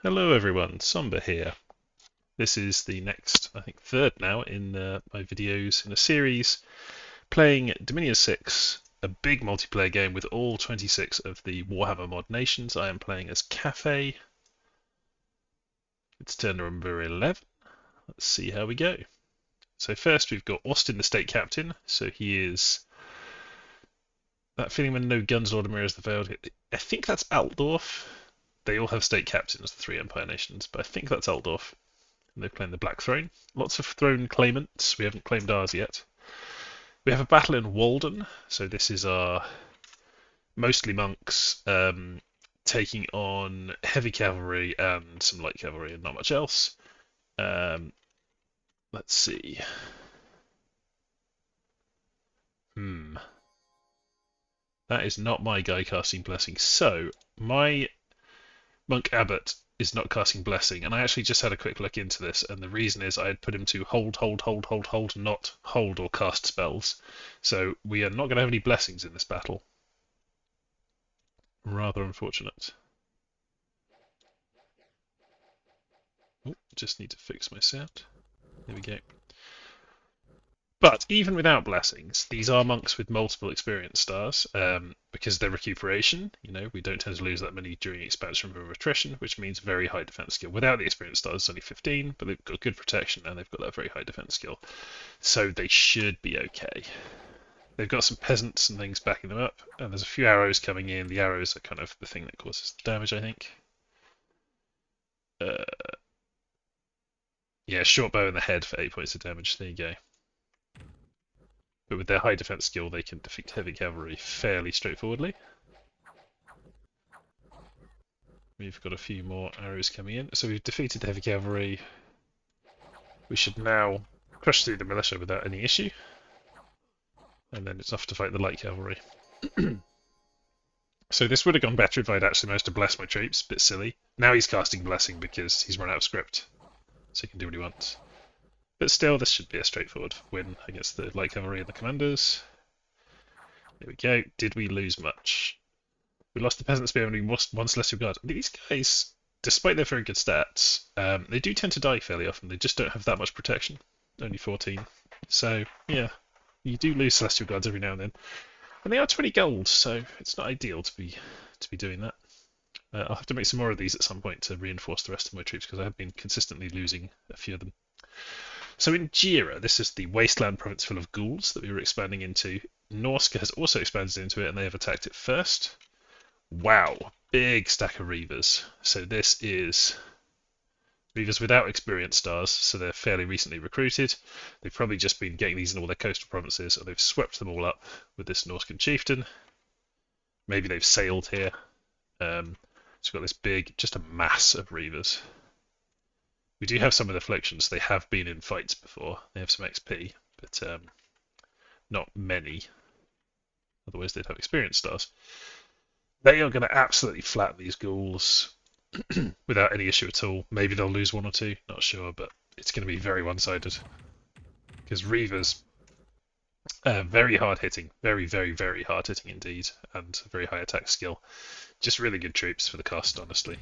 Hello everyone, Somber here. This is the next, I think third now in my videos in a series playing Dominion 6, a big multiplayer game with all 26 of the Warhammer mod nations. I am playing as Cathay. It's turn number 11. Let's see how we go. So first we've got Austin, the state captain. So he is that feeling when no guns Lord Amir is the veiled. I think that's Altdorf. They all have state captains, the three Empire nations, but I think that's Altdorf. They're playing the Black Throne. Lots of throne claimants. We haven't claimed ours yet. We have a battle in Walden. So this is our mostly monks taking on heavy cavalry and some light cavalry and not much else. Let's see. That is not my guy casting Blessing. So my Monk Abbot is not casting Blessing, and I actually just had a quick look into this, and the reason is I had put him to hold, not hold or cast spells. So we are not going to have any blessings in this battle. Rather unfortunate. Oh, just need to fix my sound. There we go. But even without blessings, these are monks with multiple experience stars, because they're recuperation. We don't tend to lose that many during expansion from attrition, which means very high defense skill. Without the experience stars, it's only 15, but they've got good protection and they've got that very high defense skill. So they should be okay. They've got some peasants and things backing them up, and there's a few arrows coming in. The arrows are kind of the thing that causes the damage, I think. Yeah, short bow in the head for 8 points of damage. There you go. But with their high defense skill, they can defeat heavy cavalry fairly straightforwardly. We've got a few more arrows coming in. So we've defeated the heavy cavalry. We should now crush through the militia without any issue. And then it's off to fight the light cavalry. So this would have gone better if I'd actually managed to bless my troops. Bit silly. Now he's casting Blessing because he's run out of script. So he can do what he wants. But still, this should be a straightforward win against the light cavalry and the commanders. There we go. Did we lose much? We lost the peasant spear and we lost one celestial guard. These guys, despite their very good stats, they do tend to die fairly often. They just don't have that much protection. Only 14. So, yeah, you do lose celestial guards every now and then. And they are 20 gold, so it's not ideal to be doing that. I'll have to make some more of these at some point to reinforce the rest of my troops because I have been consistently losing a few of them. So in Jira, this is the wasteland province full of ghouls that we were expanding into. Norska has also expanded into it and they have attacked it first. Wow, big stack of Reavers. So this is Reavers without experience stars, so they're fairly recently recruited. They've probably just been getting these in all their coastal provinces, and they've swept them all up with this Norskan chieftain. Maybe they've sailed here. So we've got this big, just a mass of Reavers. We do have some of the afflictions. They have been in fights before. They have some XP, but not many. Otherwise, they'd have experience stars. They are going to absolutely flatten these ghouls without any issue at all. Maybe they'll lose one or two, not sure, but it's going to be very one-sided. Because Reavers, very hard-hitting. Very, very, very hard-hitting indeed, and very high attack skill. Just really good troops for the cost, honestly.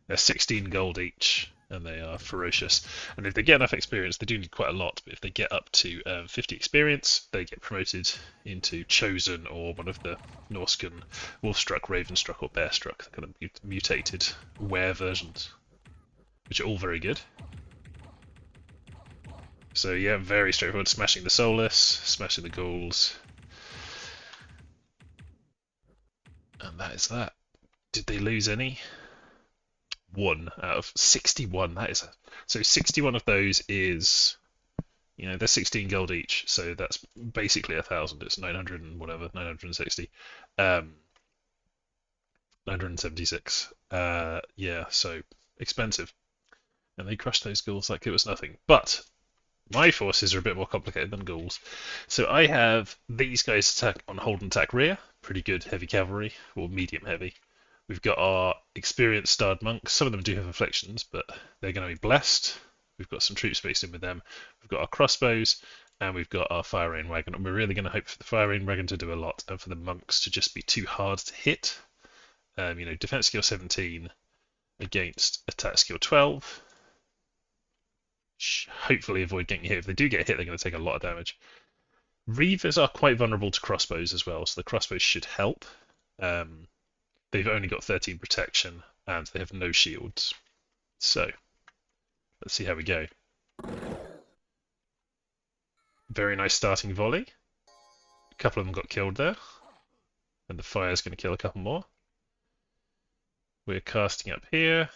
They're 16 gold each, and they are ferocious. And if they get enough experience, they do need quite a lot, but if they get up to 50 experience, they get promoted into Chosen or one of the Norskan Wolfstruck, Ravenstruck, or Bearstruck, kind of mutated were versions, which are all very good. So yeah, very straightforward, smashing the Soulless, smashing the Ghouls. And that is that. Did they lose any? 1 out of 61. That is so 61 of those is, they're 16 gold each, so that's basically 1,000. It's 900 and whatever, 960, 976. Yeah, so expensive, and they crushed those ghouls like it was nothing. But my forces are a bit more complicated than ghouls, so I have these guys attack on hold and attack rear, pretty good heavy cavalry or medium heavy. We've got our experienced starred monks. Some of them do have afflictions, but they're going to be blessed. We've got some troops based in with them. We've got our crossbows, and we've got our fire rain wagon. And we're really going to hope for the fire rain wagon to do a lot, and for the monks to just be too hard to hit. Defense skill 17, against attack skill 12. Hopefully avoid getting hit. If they do get hit, they're going to take a lot of damage. Reavers are quite vulnerable to crossbows as well, so the crossbows should help. They've only got 13 protection, and they have no shields. So, let's see how we go. Very nice starting volley. A couple of them got killed there. And the fire's going to kill a couple more. We're casting up here.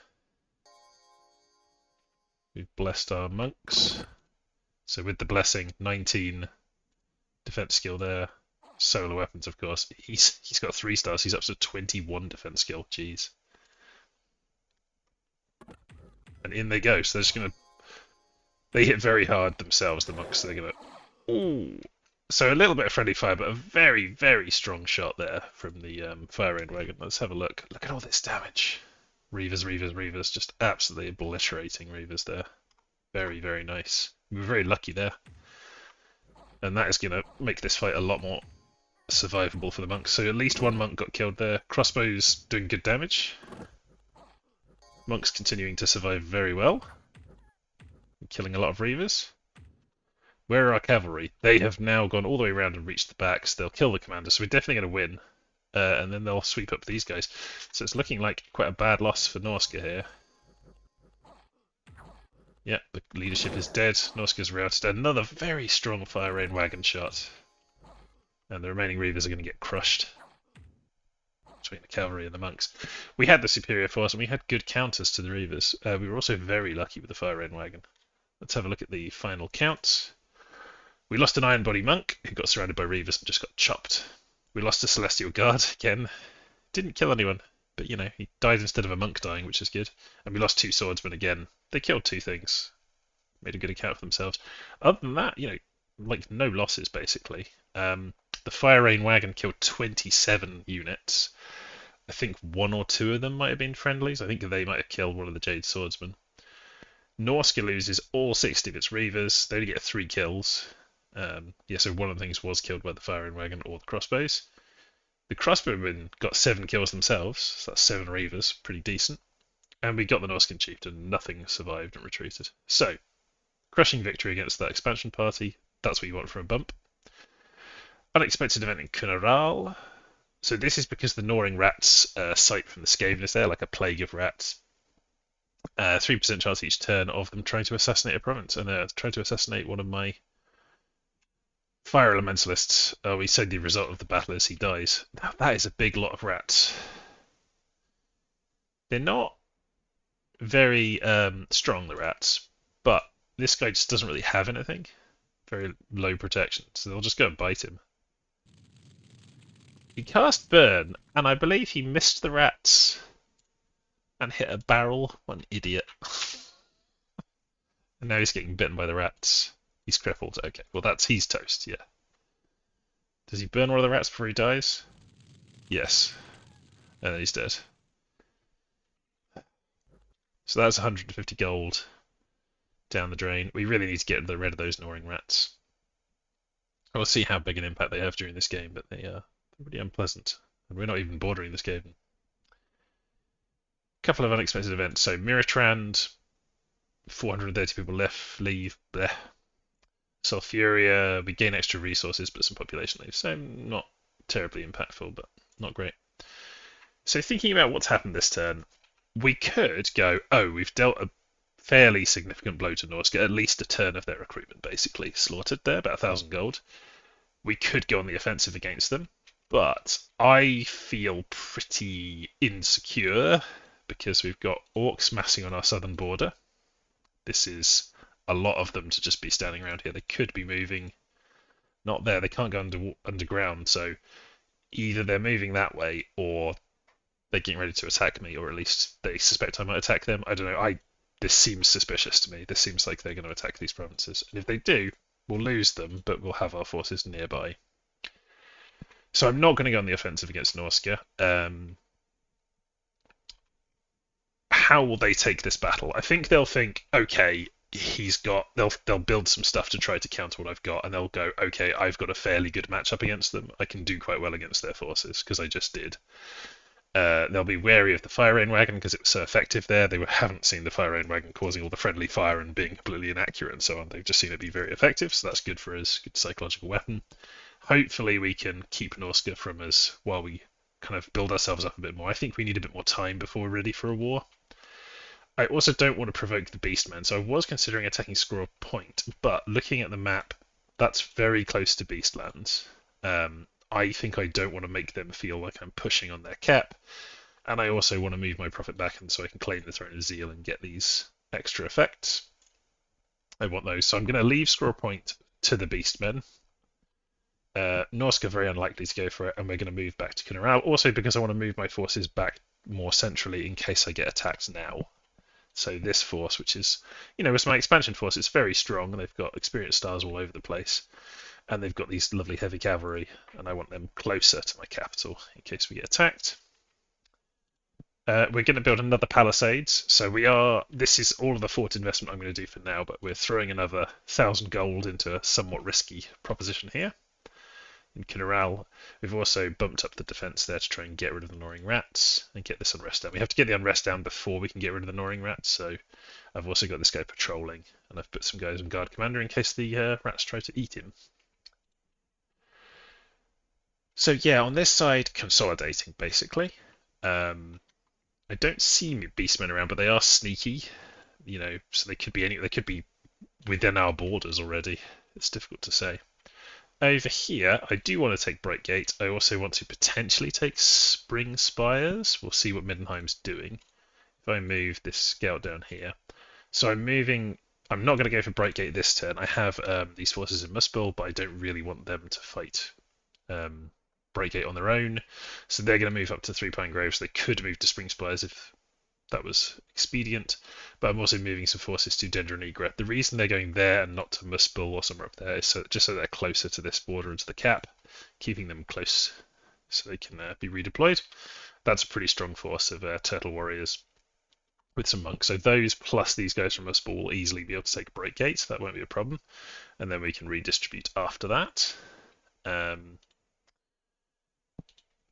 We've blessed our monks. So with the blessing, 19 defense skill there. Solar weapons, of course. He's got 3 stars. He's up to 21 defense skill. Jeez. And in they go. So they're just going to... They hit very hard themselves, the monks. So they're going to... Ooh. So a little bit of friendly fire, but a very, very strong shot there from the fire rain wagon. Let's have a look. Look at all this damage. Reavers, Reavers, Reavers. Just absolutely obliterating Reavers there. Very, very nice. We were very lucky there. And that is going to make this fight a lot more survivable for the monks. So at least one monk got killed there. Crossbows doing good damage. Monks continuing to survive very well. Killing a lot of Reavers. Where are our cavalry? They have now gone all the way around and reached the backs. They'll kill the commander, so we're definitely going to win. And then they'll sweep up these guys. So it's looking like quite a bad loss for Norska here. Yeah, the leadership is dead. Norska's routed. Another very strong fire rain wagon shot. And the remaining Reavers are going to get crushed between the cavalry and the monks. We had the superior force and we had good counters to the Reavers. We were also very lucky with the fire rain wagon. Let's have a look at the final count. We lost an Iron Body Monk who got surrounded by Reavers and just got chopped. We lost a Celestial Guard again. Didn't kill anyone, but you know, he died instead of a monk dying, which is good. And we lost 2 swordsmen again. They killed 2 things. Made a good account for themselves. Other than that, you know, like no losses basically. The Fire Rain Wagon killed 27 units. I think 1 or 2 of them might have been friendlies. I think they might have killed one of the Jade Swordsmen. Norska loses all 60 of its Reavers. They only get 3 kills. Yeah, so one of the things was killed by the firing wagon or the crossbows. The crossbowmen got 7 kills themselves, so that's 7 Reavers, pretty decent. And we got the Norskan chieftain, nothing survived and retreated. So, crushing victory against that expansion party, that's what you want from a bump. Unexpected event in Kunaral. So this is because the gnawing rats sight from the Skaven is there, like a plague of rats. 3% chance each turn of them trying to assassinate a province, and they're trying to assassinate one of my fire elementalists. We said the result of the battle is he dies. Now that is a big lot of rats. They're not very strong, the rats, but this guy just doesn't really have anything. Very low protection, so they'll just go and bite him. He cast Burn, and I believe he missed the rats and hit a barrel. What an idiot. And now he's getting bitten by the rats. He's crippled. Okay, well he's toast, yeah. Does he burn one of the rats before he dies? Yes. And then he's dead. So that's 150 gold down the drain. We really need to get rid of those gnawing rats. We'll see how big an impact they have during this game, but they are pretty unpleasant. And we're not even bordering this game. Couple of unexpected events. So Miratrand, 430 people leave. Bleh. Sulfuria, we gain extra resources, but some population leaves. So not terribly impactful, but not great. So thinking about what's happened this turn, we could go, oh, we've dealt a fairly significant blow to Norska, at least a turn of their recruitment basically slaughtered there, about 1,000 gold. We could go on the offensive against them, but I feel pretty insecure because we've got orcs massing on our southern border. This is a lot of them to just be standing around here. They could be moving. Not there. They can't go underground, so either they're moving that way or they're getting ready to attack me, or at least they suspect I might attack them. I don't know. This seems suspicious to me. This seems like they're going to attack these provinces. And if they do, we'll lose them, but we'll have our forces nearby. So I'm not going to go on the offensive against Norska. How will they take this battle? I think they'll think, okay, they'll build some stuff to try to counter what I've got, and they'll go, okay, I've got a fairly good matchup against them. I can do quite well against their forces, because I just did. They'll be wary of the fire rain wagon because it was so effective there. They haven't seen the fire rain wagon causing all the friendly fire and being completely inaccurate and so on. They've just seen it be very effective, so that's good for us. Good psychological weapon. Hopefully we can keep Norska from us while we kind of build ourselves up a bit more. I think we need a bit more time before we're ready for a war. I also don't want to provoke the Beastmen, so I was considering attacking Squirrel Point, but looking at the map, that's very close to Beastlands. I think I don't want to make them feel like I'm pushing on their cap, and I also want to move my profit back and so I can claim the Throne of Zeal and get these extra effects. I want those, so I'm going to leave Squirrel Point to the Beastmen. Norska very unlikely to go for it, and we're going to move back to Kunaral, also because I want to move my forces back more centrally in case I get attacked now. So this force, which is, it's my expansion force, it's very strong, and they've got experienced stars all over the place. And they've got these lovely heavy cavalry, and I want them closer to my capital in case we get attacked. We're going to build another palisades. So this is all of the fort investment I'm going to do for now, but we're throwing another 1,000 gold into a somewhat risky proposition here. In Kunaral, we've also bumped up the defense there to try and get rid of the gnawing rats and get this unrest down. We have to get the unrest down before we can get rid of the gnawing rats, so I've also got this guy patrolling, and I've put some guys on guard commander in case the rats try to eat him. So yeah, on this side, consolidating basically. I don't see beastmen around, but they are sneaky, so they could be within our borders already. It's difficult to say. Over here, I do want to take Brightgate. I also want to potentially take Spring Spires. We'll see what Middenheim's doing. If I move this scout down here. So I'm not going to go for Brightgate this turn. I have these forces in Muspel, but I don't really want them to fight Brightgate on their own. So they're going to move up to 3 Pine Groves. They could move to Spring Spires if that was expedient, but I'm also moving some forces to Dendronegra. The reason they're going there and not to Muspel or somewhere up there is just so they're closer to this border and to the cap, keeping them close so they can be redeployed. That's a pretty strong force of turtle warriors with some monks. So those plus these guys from Muspel will easily be able to take Brightgate, so that won't be a problem. And then we can redistribute after that.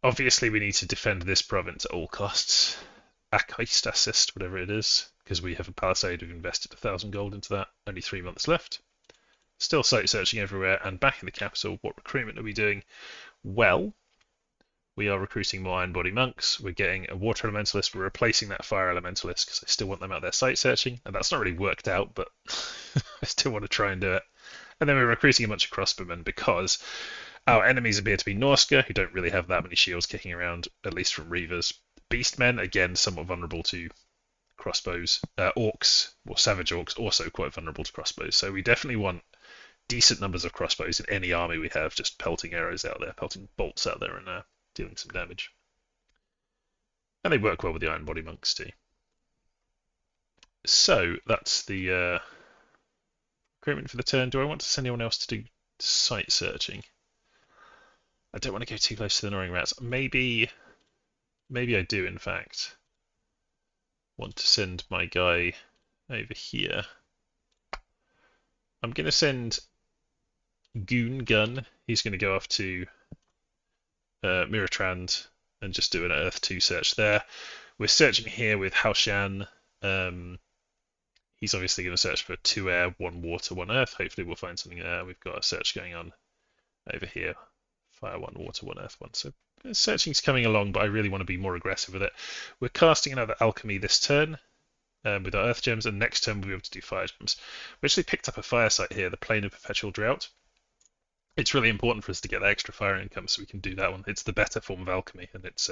Obviously, we need to defend this province at all costs. Assist, whatever it is, because we have a palisade. We've invested 1,000 gold into that. Only 3 months left. Still site searching everywhere, and back in the capital, what recruitment are we doing? Well, we are recruiting more Iron Body monks. We're getting a water elementalist. We're replacing that fire elementalist because I still want them out there site searching, and that's not really worked out, but I still want to try and do it. And then we're recruiting a bunch of crossbowmen because our enemies appear to be Norska, who don't really have that many shields kicking around, at least from Reavers. Beastmen, again, somewhat vulnerable to crossbows. Orcs, or savage orcs, also quite vulnerable to crossbows. So we definitely want decent numbers of crossbows in any army we have, just pelting arrows out there, pelting bolts out there, and dealing some damage. And they work well with the Iron Body monks too. So that's the recruitment for the turn. Do I want to send anyone else to do site searching? I don't want to go too close to the gnawing rats. Maybe I do, in fact, want to send my guy over here. I'm going to send Goon Gun. He's going to go off to Miratrand and just do an Earth 2 search there. We're searching here with Haoshan. He's obviously going to search for 2 air, 1 water, 1 earth. Hopefully we'll find something there. We've got a search going on over here. Fire 1, water 1, earth 1. So searching's coming along, but I really want to be more aggressive with it. We're casting another alchemy this turn with our earth gems, and next turn we'll be able to do fire gems. We actually picked up a fire site here, the Plain of Perpetual Drought. It's really important for us to get that extra fire income so we can do that one. It's the better form of alchemy, and it's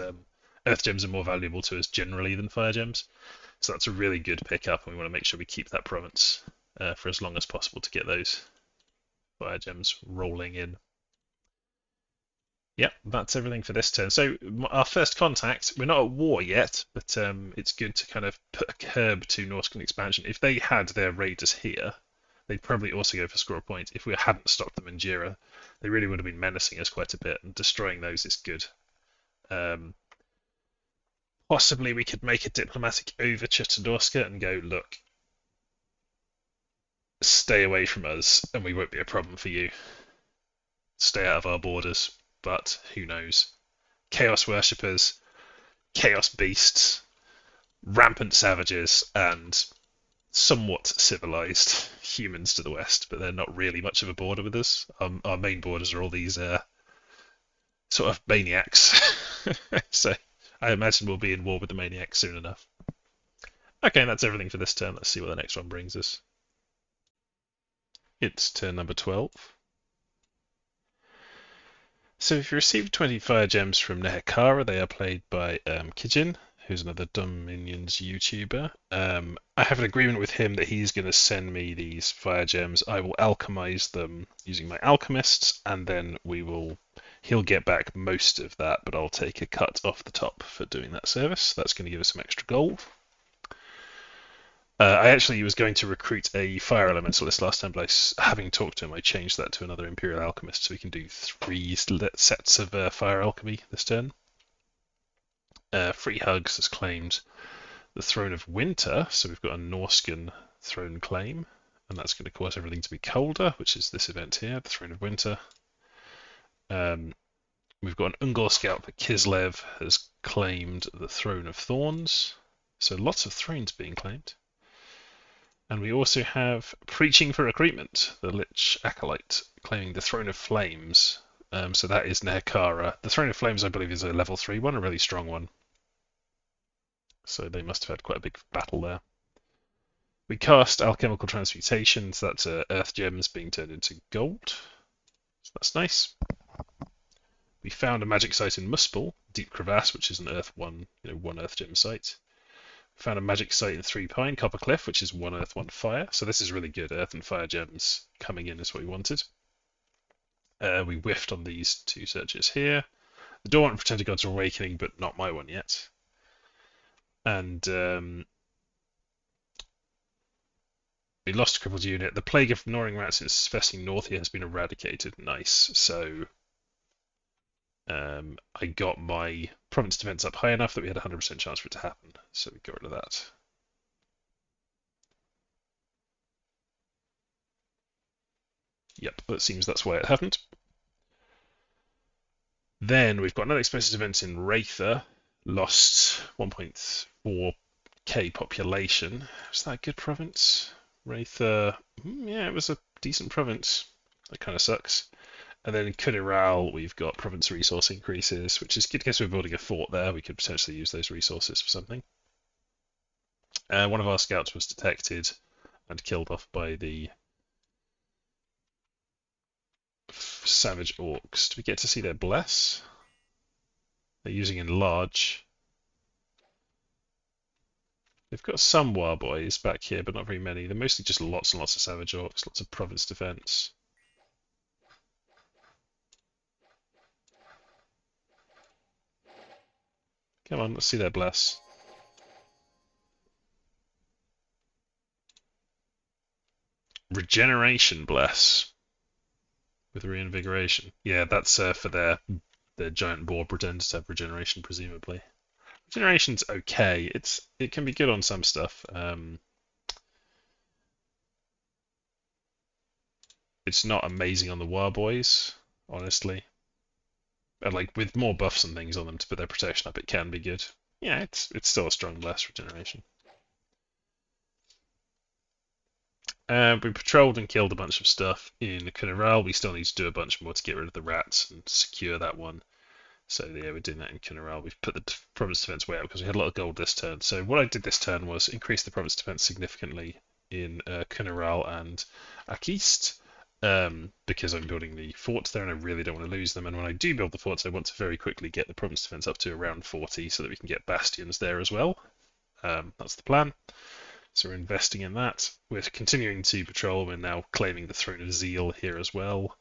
earth gems are more valuable to us generally than fire gems. So that's a really good pickup, and we want to make sure we keep that province for as long as possible to get those fire gems rolling in. Yep, that's everything for this turn. So our first contact, we're not at war yet, but it's good to kind of put a curb to Norscan expansion. If they had their raiders here, they'd probably also go for Squirrel Point. If we hadn't stopped them in Jira, they really would have been menacing us quite a bit, and destroying those is good. Possibly we could make a diplomatic overture to Norska and go, look, stay away from us, and we won't be a problem for you. Stay out of our borders. But who knows? Chaos Worshippers, chaos beasts, rampant savages, and somewhat civilized humans to the west, but they're not really much of a border with us. Our main borders are all these sort of maniacs. So I imagine we'll be in war with the maniacs soon enough. Okay, that's everything for this turn. Let's see what the next one brings us. It's turn number 12. So if you receive 20 fire gems from Nehekara, they are played by Kijin, who's another Dominions YouTuber. I have an agreement with him that he's going to send me these fire gems. I will alchemize them using my alchemists, and then he'll get back most of that, but I'll take a cut off the top for doing that service. That's going to give us some extra gold. I actually was going to recruit a fire elemental this last time, but having talked to him, I changed that to another Imperial Alchemist, so we can do 3 sets of fire alchemy this turn. Free Hugs has claimed the Throne of Winter, so we've got a Norscan throne claim, and that's going to cause everything to be colder, which is this event here, the Throne of Winter. We've got an Ungor Scout for Kislev has claimed the Throne of Thorns, so lots of thrones being claimed. And we also have Preaching for Recruitment, the Lich Acolyte, claiming the Throne of Flames. So that is Nehekara. The Throne of Flames, I believe, is a level 3 one, a really strong one. So they must have had quite a big battle there. We cast Alchemical Transmutation, so that's Earth Gems being turned into gold. So that's nice. We found a magic site in Muspel, Deep Crevasse, which is an Earth 1, one Earth Gem site. Found a magic site in Three Pine, Copper Cliff, which is 1 Earth, 1 Fire. So this is really good. Earth and Fire gems coming in is what we wanted. We whiffed on these 2 searches here. The Dormant Pretended Gods Awakening, but not my one yet. And we lost a crippled unit. The Plague of Gnawing Rats in Svesing North here has been eradicated. Nice. So I got my province defense up high enough that we had a 100% chance for it to happen, so we got rid of that. Yep, that seems that's why it happened. Then we've got another expensive event in Wraither, lost 1.4k population. Was that a good province? Wraither, yeah, it was a decent province. That kind of sucks. And then in Kudiral, we've got province resource increases, which is good because we're building a fort there. We could potentially use those resources for something. One of our scouts was detected and killed off by the savage orcs. Do we get to see their bless? They're using enlarge. They've got some war boys back here, but not very many. They're mostly just lots and lots of savage orcs, lots of province defense. Come on, let's see their bless. Regeneration bless with reinvigoration. Yeah, that's for their giant boar pretenders to have regeneration, presumably. Regeneration's okay. It can be good on some stuff. It's not amazing on the war boys, honestly. And like with more buffs and things on them to put their protection up, it can be good. Yeah, it's still a strong bless regeneration. We patrolled and killed a bunch of stuff in Kunaral. We still need to do a bunch more to get rid of the rats and secure that one. So yeah, we're doing that in Kunaral. We've put the province defense way up because we had a lot of gold this turn. So what I did this turn was increase the province defense significantly in Kunaral and Akist. Because I'm building the forts there and I really don't want to lose them. And when I do build the forts, I want to very quickly get the province defense up to around 40 so that we can get bastions there as well. That's the plan. So we're investing in that. We're continuing to patrol. We're now claiming the Throne of Zeal here as well.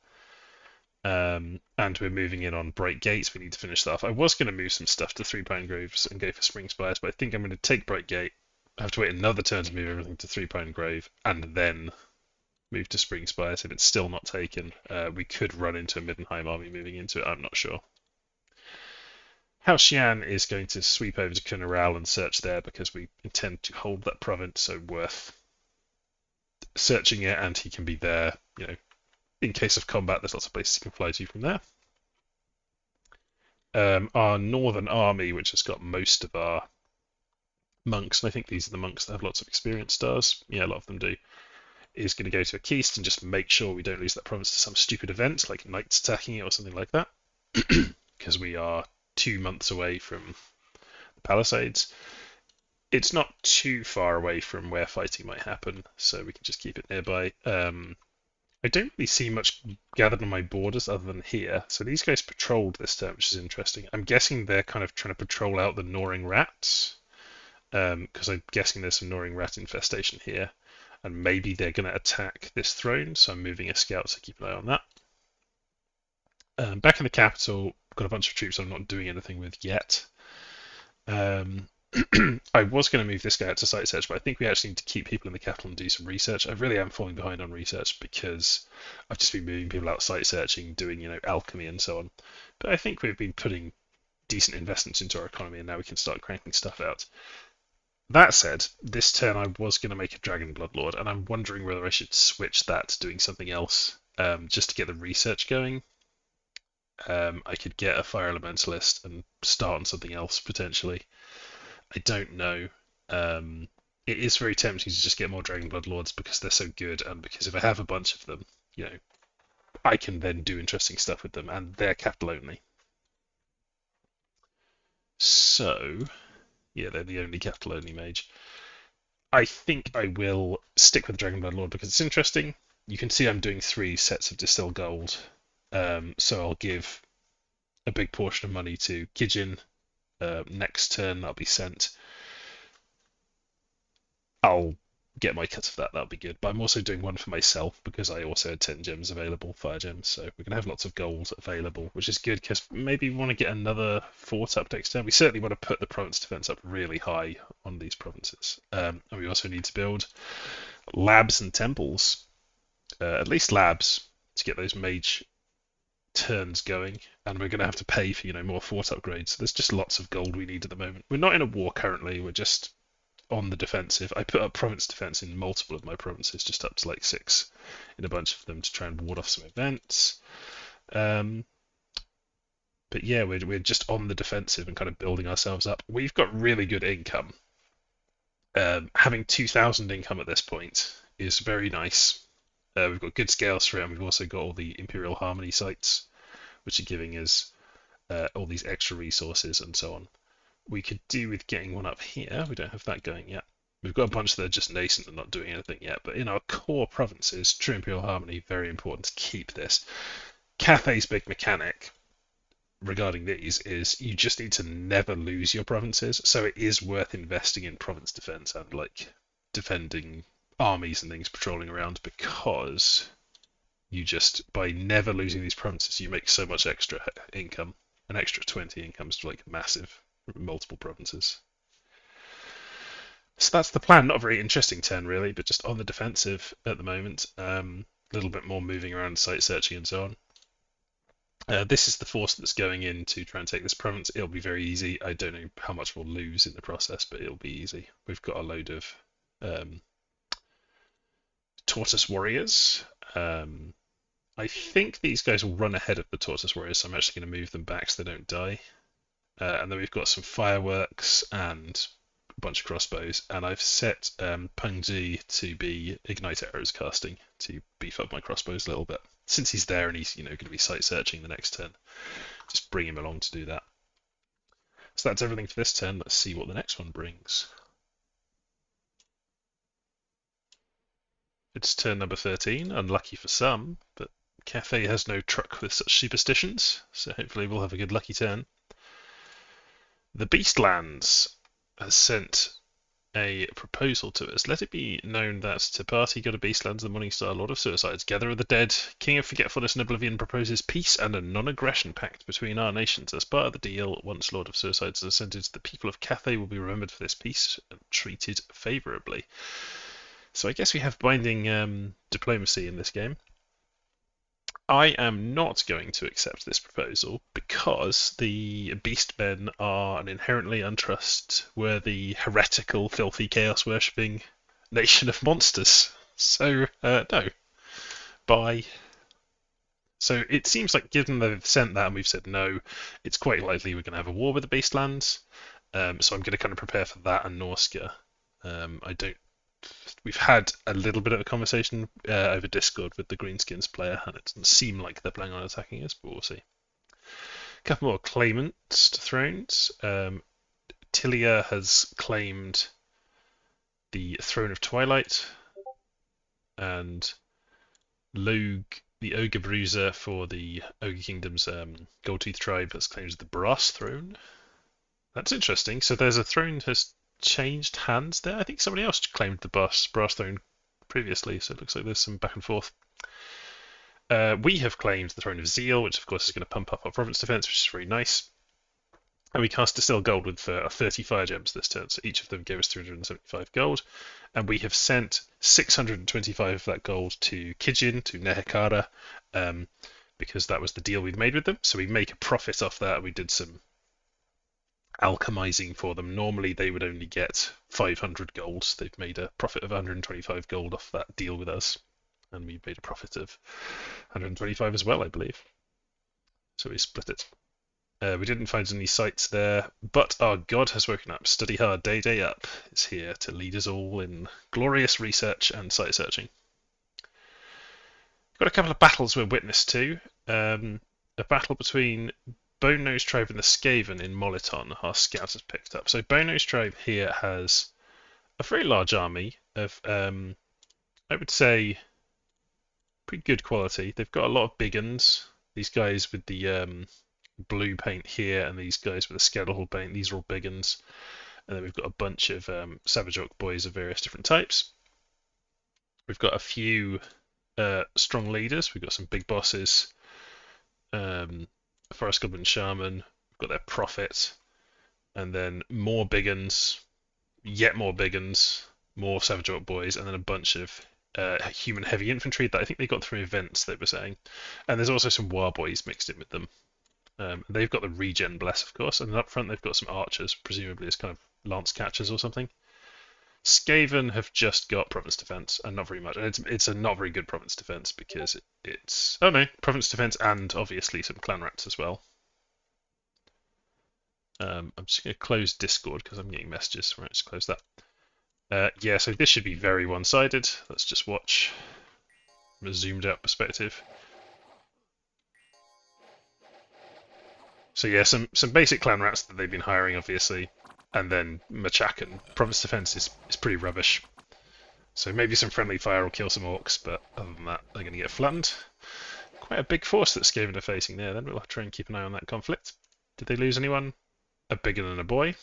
And we're moving in on Bright Gates. We need to finish that off. I was going to move some stuff to Three Pine Groves and go for Spring Spires, but I think I'm going to take Bright Gate. I have to wait another turn to move everything to Three Pine Grove and then move to Spring Spires. If it's still not taken, we could run into a Middenheim army moving into it. I'm not sure. House Xian is going to sweep over to Kunaral and search there because we intend to hold that province, so worth searching it, and he can be there, in case of combat. There's lots of places he can fly to from there. Our northern army, which has got most of our monks, and I think these are the monks that have lots of experience stars. Yeah, a lot of them do. Is going to go to a Keist and just make sure we don't lose that province to some stupid event like knights attacking it or something like that, because we are 2 months away from the Palisades. It's not too far away from where fighting might happen, so we can just keep it nearby. I don't really see much gathered on my borders other than here. So these guys patrolled this turn, which is interesting. I'm guessing they're kind of trying to patrol out the gnawing rats, because I'm guessing there's some gnawing rat infestation here. And maybe they're going to attack this throne, so I'm moving a scout to keep an eye on that. Back in the capital, I've got a bunch of troops I'm not doing anything with yet. I was going to move this guy out to site search, but I think we actually need to keep people in the capital and do some research. I really am falling behind on research because I've just been moving people out site searching, doing alchemy and so on. But I think we've been putting decent investments into our economy, and now we can start cranking stuff out. That said, this turn I was going to make a Dragon Bloodlord, and I'm wondering whether I should switch that to doing something else, just to get the research going. I could get a Fire Elementalist and start on something else potentially. I don't know. It is very tempting to just get more Dragon Bloodlords because they're so good, and because if I have a bunch of them, I can then do interesting stuff with them, and they're capital only. So, yeah, they're the only capital only mage. I think I will stick with Dragon Bloodlord because it's interesting. You can see I'm doing 3 sets of distilled gold, so I'll give a big portion of money to Kijin. Next turn that'll be sent. I'll get my cut of that, that'll be good. But I'm also doing one for myself because I also had 10 gems available, fire gems, so we're going to have lots of gold available, which is good because maybe we want to get another fort up next turn. We certainly want to put the province defense up really high on these provinces. And we also need to build labs and temples, at least labs, to get those mage turns going, and we're going to have to pay for more fort upgrades. So there's just lots of gold we need at the moment. We're not in a war currently, we're just on the defensive. I put up province defense in multiple of my provinces, just up to like 6 in a bunch of them to try and ward off some events. But yeah, we're just on the defensive and kind of building ourselves up. We've got really good income. Having 2,000 income at this point is very nice. We've got good scales for it, and we've also got all the Imperial Harmony sites, which are giving us all these extra resources and so on. We could do with getting one up here. We don't have that going yet. We've got a bunch that are just nascent and not doing anything yet, but in our core provinces, True Imperial Harmony, very important to keep this. Cathay's big mechanic regarding these is you just need to never lose your provinces, so it is worth investing in province defense and defending armies and things patrolling around, because you just, by never losing these provinces, you make so much extra income. An extra 20 income is massive, multiple provinces. So that's the plan. Not a very interesting turn really, but just on the defensive at the moment. A little bit more moving around, site searching and so on. This is the force that's going in to try and take this province. It'll be very easy. I don't know how much we'll lose in the process, but it'll be easy. We've got a load of Tortoise Warriors. I think these guys will run ahead of the Tortoise Warriors, so I'm actually going to move them back so they don't die. And then we've got some fireworks and a bunch of crossbows, and I've set Pengji to be Ignite Arrows casting to beef up my crossbows a little bit. Since he's there and he's going to be sight searching the next turn, just bring him along to do that. So that's everything for this turn. Let's see what the next one brings. It's turn number 13, unlucky for some, but Cathay has no truck with such superstitions, so hopefully we'll have a good lucky turn. The Beastlands has sent a proposal to us. Let it be known that to party God of Beastlands, the Morningstar, Lord of Suicides, Gatherer of the Dead, King of Forgetfulness and Oblivion, proposes peace and a non-aggression pact between our nations. As part of the deal, once Lord of Suicides is ascended, the people of Cathay will be remembered for this peace and treated favourably. So I guess we have binding diplomacy in this game. I am not going to accept this proposal because the Beastmen are an inherently untrustworthy, heretical, filthy, chaos-worshipping nation of monsters. So, no. Bye. So it seems like, given they've sent that and we've said no, it's quite likely we're going to have a war with the Beastlands. So I'm going to kind of prepare for that and Norska. I don't. We've had a little bit of a conversation over Discord with the Greenskins player, and it doesn't seem like they're planning on attacking us, but we'll see. A couple more claimants to thrones. Tilia has claimed the Throne of Twilight, and Logue, the Ogre Bruiser for the Ogre Kingdom's Goldtooth tribe, has claimed the Brass Throne. That's interesting. So there's a throne has changed hands there. I think somebody else claimed the brass throne previously, so it looks like there's some back and forth. We have claimed the Throne of Zeal, which of course is going to pump up our province defense, which is very nice. And we cast Distill Gold with 30 fire gems this turn, so each of them gave us 375 gold. And we have sent 625 of that gold to Kijin, to Nehekara, because that was the deal we'd made with them. So we make a profit off that. We did some alchemizing for them. Normally they would only get 500 gold. They've made a profit of 125 gold off that deal with us. And we made a profit of 125 as well, I believe. So we split it. We didn't find any sites there, but our god has woken up. Study hard, day up is here to lead us all in glorious research and site searching. Got a couple of battles we're witness to. A battle between Bone Nose Tribe and the Skaven in Moliton, our scout has picked up. So Bone Nose Tribe here has a very large army of, I would say, pretty good quality. They've got a lot of big uns. These guys with the blue paint here, and these guys with the skeletal paint. These are all big uns. And then we've got a bunch of Savage Orc boys of various different types. We've got a few strong leaders. We've got some big bosses. Forest Goblin Shaman. We've got their Prophet. And then more big uns. Yet more big uns. More Savage Orc boys. And then a bunch of human heavy infantry that I think they got through events, they were saying. And there's also some war boys mixed in with them. They've got the regen bless, of course, and up front they've got some archers, presumably as kind of lance catchers or something. Skaven have just got province defense, and not very much. And it's a not very good province defense because it's province defense and obviously some clan rats as well. I'm just going to close Discord because I'm getting messages. Right, just close that. Yeah, so this should be very one-sided. Let's just watch from a zoomed-out perspective. So yeah, some basic clan rats that they've been hiring, obviously, and then Machakan. Province defense is pretty rubbish. So maybe some friendly fire will kill some orcs, but other than that, they're going to get flattened. Quite a big force that Skaven are facing there, then we'll have to try and keep an eye on that conflict. Did they lose anyone? A bigger than a boy.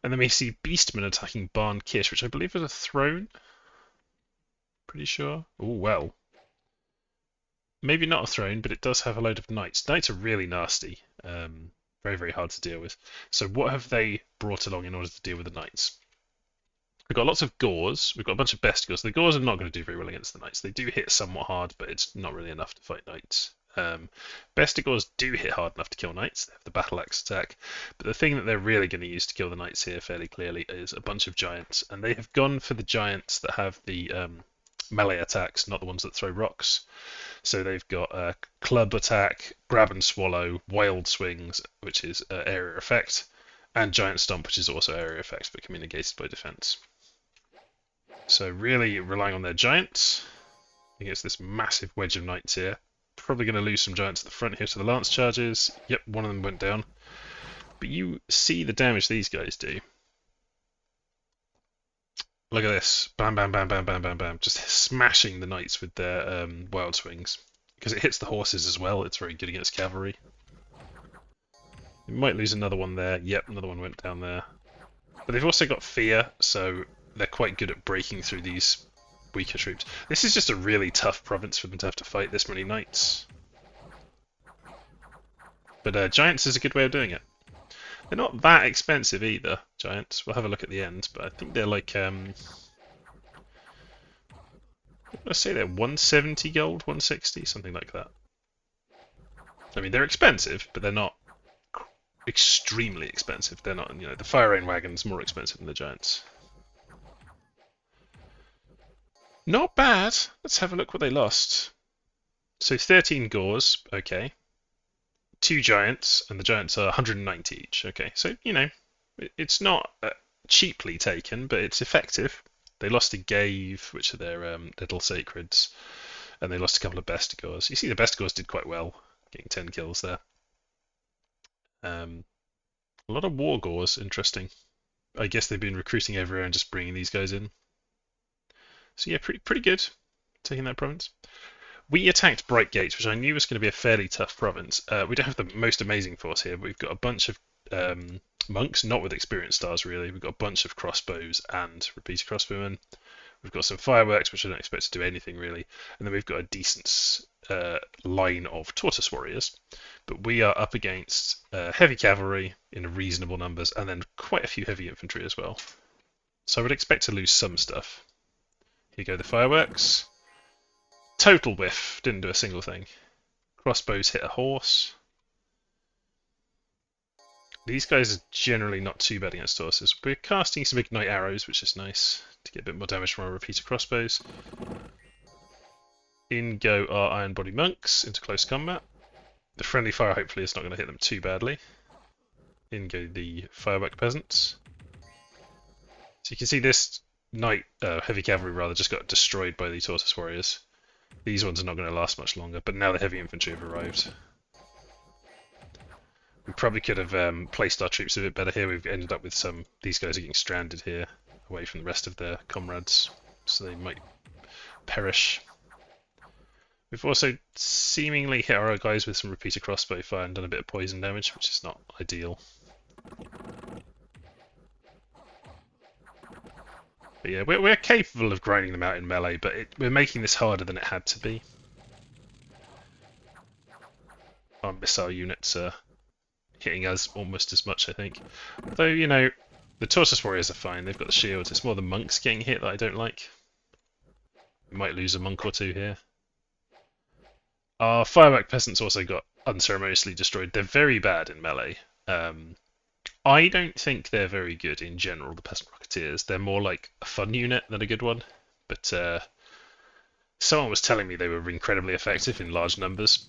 And then we see Beastmen attacking Barn Kish, which I believe is a throne. Pretty sure. Oh, well. Maybe not a throne, but it does have a load of knights. Knights are really nasty. Very, very hard to deal with. So what have they brought along in order to deal with the knights? We've got lots of Gores. We've got a bunch of Bestigors. The Gores are not going to do very well against the knights. They do hit somewhat hard, but it's not really enough to fight knights. Bestigors do hit hard enough to kill knights. They have the battle axe attack. But the thing that they're really going to use to kill the knights here fairly clearly is a bunch of giants. And they have gone for the giants that have the melee attacks, not the ones that throw rocks. So they've got a club attack, grab and swallow, wild swings, which is area effect, and giant stomp, which is also area effect but communicated by defense. So really relying on their giants against this massive wedge of knights here. Probably going to lose some giants at the front here to the lance charges. Yep, one of them went down. But you see the damage these guys do. Look at this. Bam, bam, bam, bam, bam, bam, bam. Just smashing the knights with their wild swings. Because it hits the horses as well. It's very good against cavalry. We might lose another one there. Yep, another one went down there. But they've also got fear, so they're quite good at breaking through these weaker troops. This is just a really tough province for them to have to fight this many knights. But giants is a good way of doing it. They're not that expensive either, giants. We'll have a look at the end, but I think they're like, let's say they're 170 gold, 160, something like that. I mean, they're expensive, but they're not extremely expensive. They're not, the Fire Rain Wagon's more expensive than the giants. Not bad. Let's have a look what they lost. So 13 Gauls, okay. 2 Giants, and the Giants are 190 each. Okay, so, it's not cheaply taken, but it's effective. They lost to Gave, which are their little sacreds, and they lost a couple of Bestigors. You see, the Bestigors did quite well, getting 10 kills there. A lot of Wargors, interesting. I guess they've been recruiting everywhere and just bringing these guys in. So yeah, pretty good, taking that province. We attacked Brightgate, which I knew was going to be a fairly tough province. We don't have the most amazing force here, but we've got a bunch of monks, not with experience stars really. We've got a bunch of crossbows and repeater crossbowmen. We've got some fireworks, which I don't expect to do anything really. And then we've got a decent line of tortoise warriors. But we are up against heavy cavalry in reasonable numbers, and then quite a few heavy infantry as well. So I would expect to lose some stuff. Here go the fireworks. Total whiff, didn't do a single thing. Crossbows hit a horse. These guys are generally not too bad against horses. We're casting some ignite arrows, which is nice to get a bit more damage from our repeater crossbows. In go our iron body monks into close combat. The friendly fire hopefully is not going to hit them too badly. In go the firework peasants. So you can see this heavy cavalry rather just got destroyed by the tortoise warriors. These ones are not going to last much longer, but now the heavy infantry have arrived. We probably could have placed our troops a bit better here. We've ended up with these guys are getting stranded here, away from the rest of their comrades, so they might perish. We've also seemingly hit our guys with some repeater crossbow fire and done a bit of poison damage, which is not ideal. But yeah, we're capable of grinding them out in melee, but we're making this harder than it had to be. Our missile units are hitting us almost as much, I think. Though, the tortoise warriors are fine. They've got the shields. It's more the monks getting hit that I don't like. We might lose a monk or two here. Our firework peasants also got unceremoniously destroyed. They're very bad in melee. I don't think they're very good in general, the Peasant Rocketeers. They're more like a fun unit than a good one. But someone was telling me they were incredibly effective in large numbers.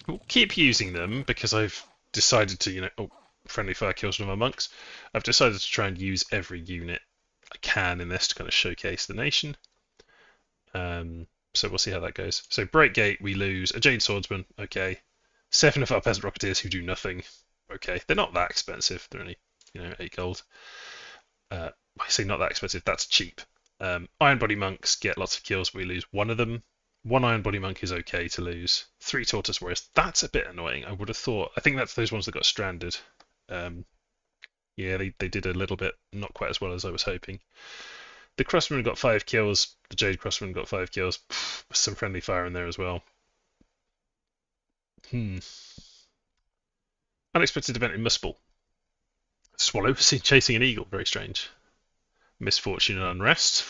We'll keep using them because I've decided to, friendly fire kills one of my monks. I've decided to try and use every unit I can in this to kind of showcase the nation. So we'll see how that goes. So Brightgate, we lose a Jade Swordsman, okay. 7 of our Peasant Rocketeers who do nothing. Okay, they're not that expensive. They're only, 8 gold. I say not that expensive. That's cheap. Iron Body Monks get lots of kills, but we lose one of them. 1 Iron Body Monk is okay to lose. 3 Tortoise Warriors. That's a bit annoying. I would have thought. I think that's those ones that got stranded. Yeah, they did a little bit, not quite as well as I was hoping. The Crossman got 5 kills. The Jade Crossman got 5 kills. Some friendly fire in there as well. Unexpected event in Muspel. Swallow seen chasing an eagle. Very strange. Misfortune and unrest.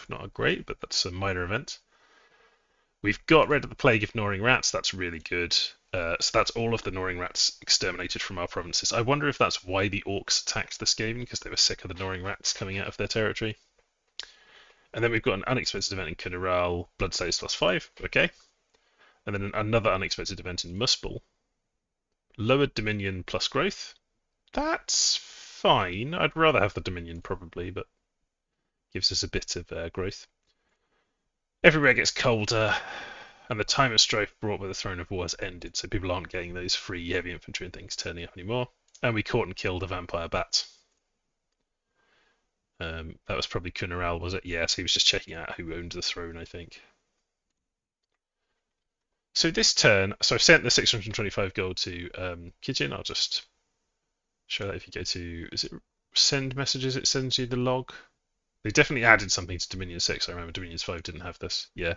Not great, but that's a minor event. We've got rid of the plague of gnawing rats. That's really good. So that's all of the gnawing rats exterminated from our provinces. I wonder if that's why the orcs attacked this game, because they were sick of the gnawing rats coming out of their territory. And then we've got an unexpected event in Kunaral, Bloodstains +5. Okay. And then another unexpected event in Muspel. Lowered Dominion plus growth. That's fine. I'd rather have the Dominion probably, but gives us a bit of growth. Everywhere gets colder, and the time of strife brought by the Throne of War has ended, so people aren't getting those free heavy infantry and things turning up anymore. And we caught and killed a vampire bat. That was probably Kunaral, was it? Yes, he was just checking out who owned the throne, I think. So this turn, so I've sent the 625 gold to Kitchen. I'll just show that if you go to, is it send messages? It sends you the log. They definitely added something to Dominion 6. I remember Dominion 5 didn't have this. Yeah.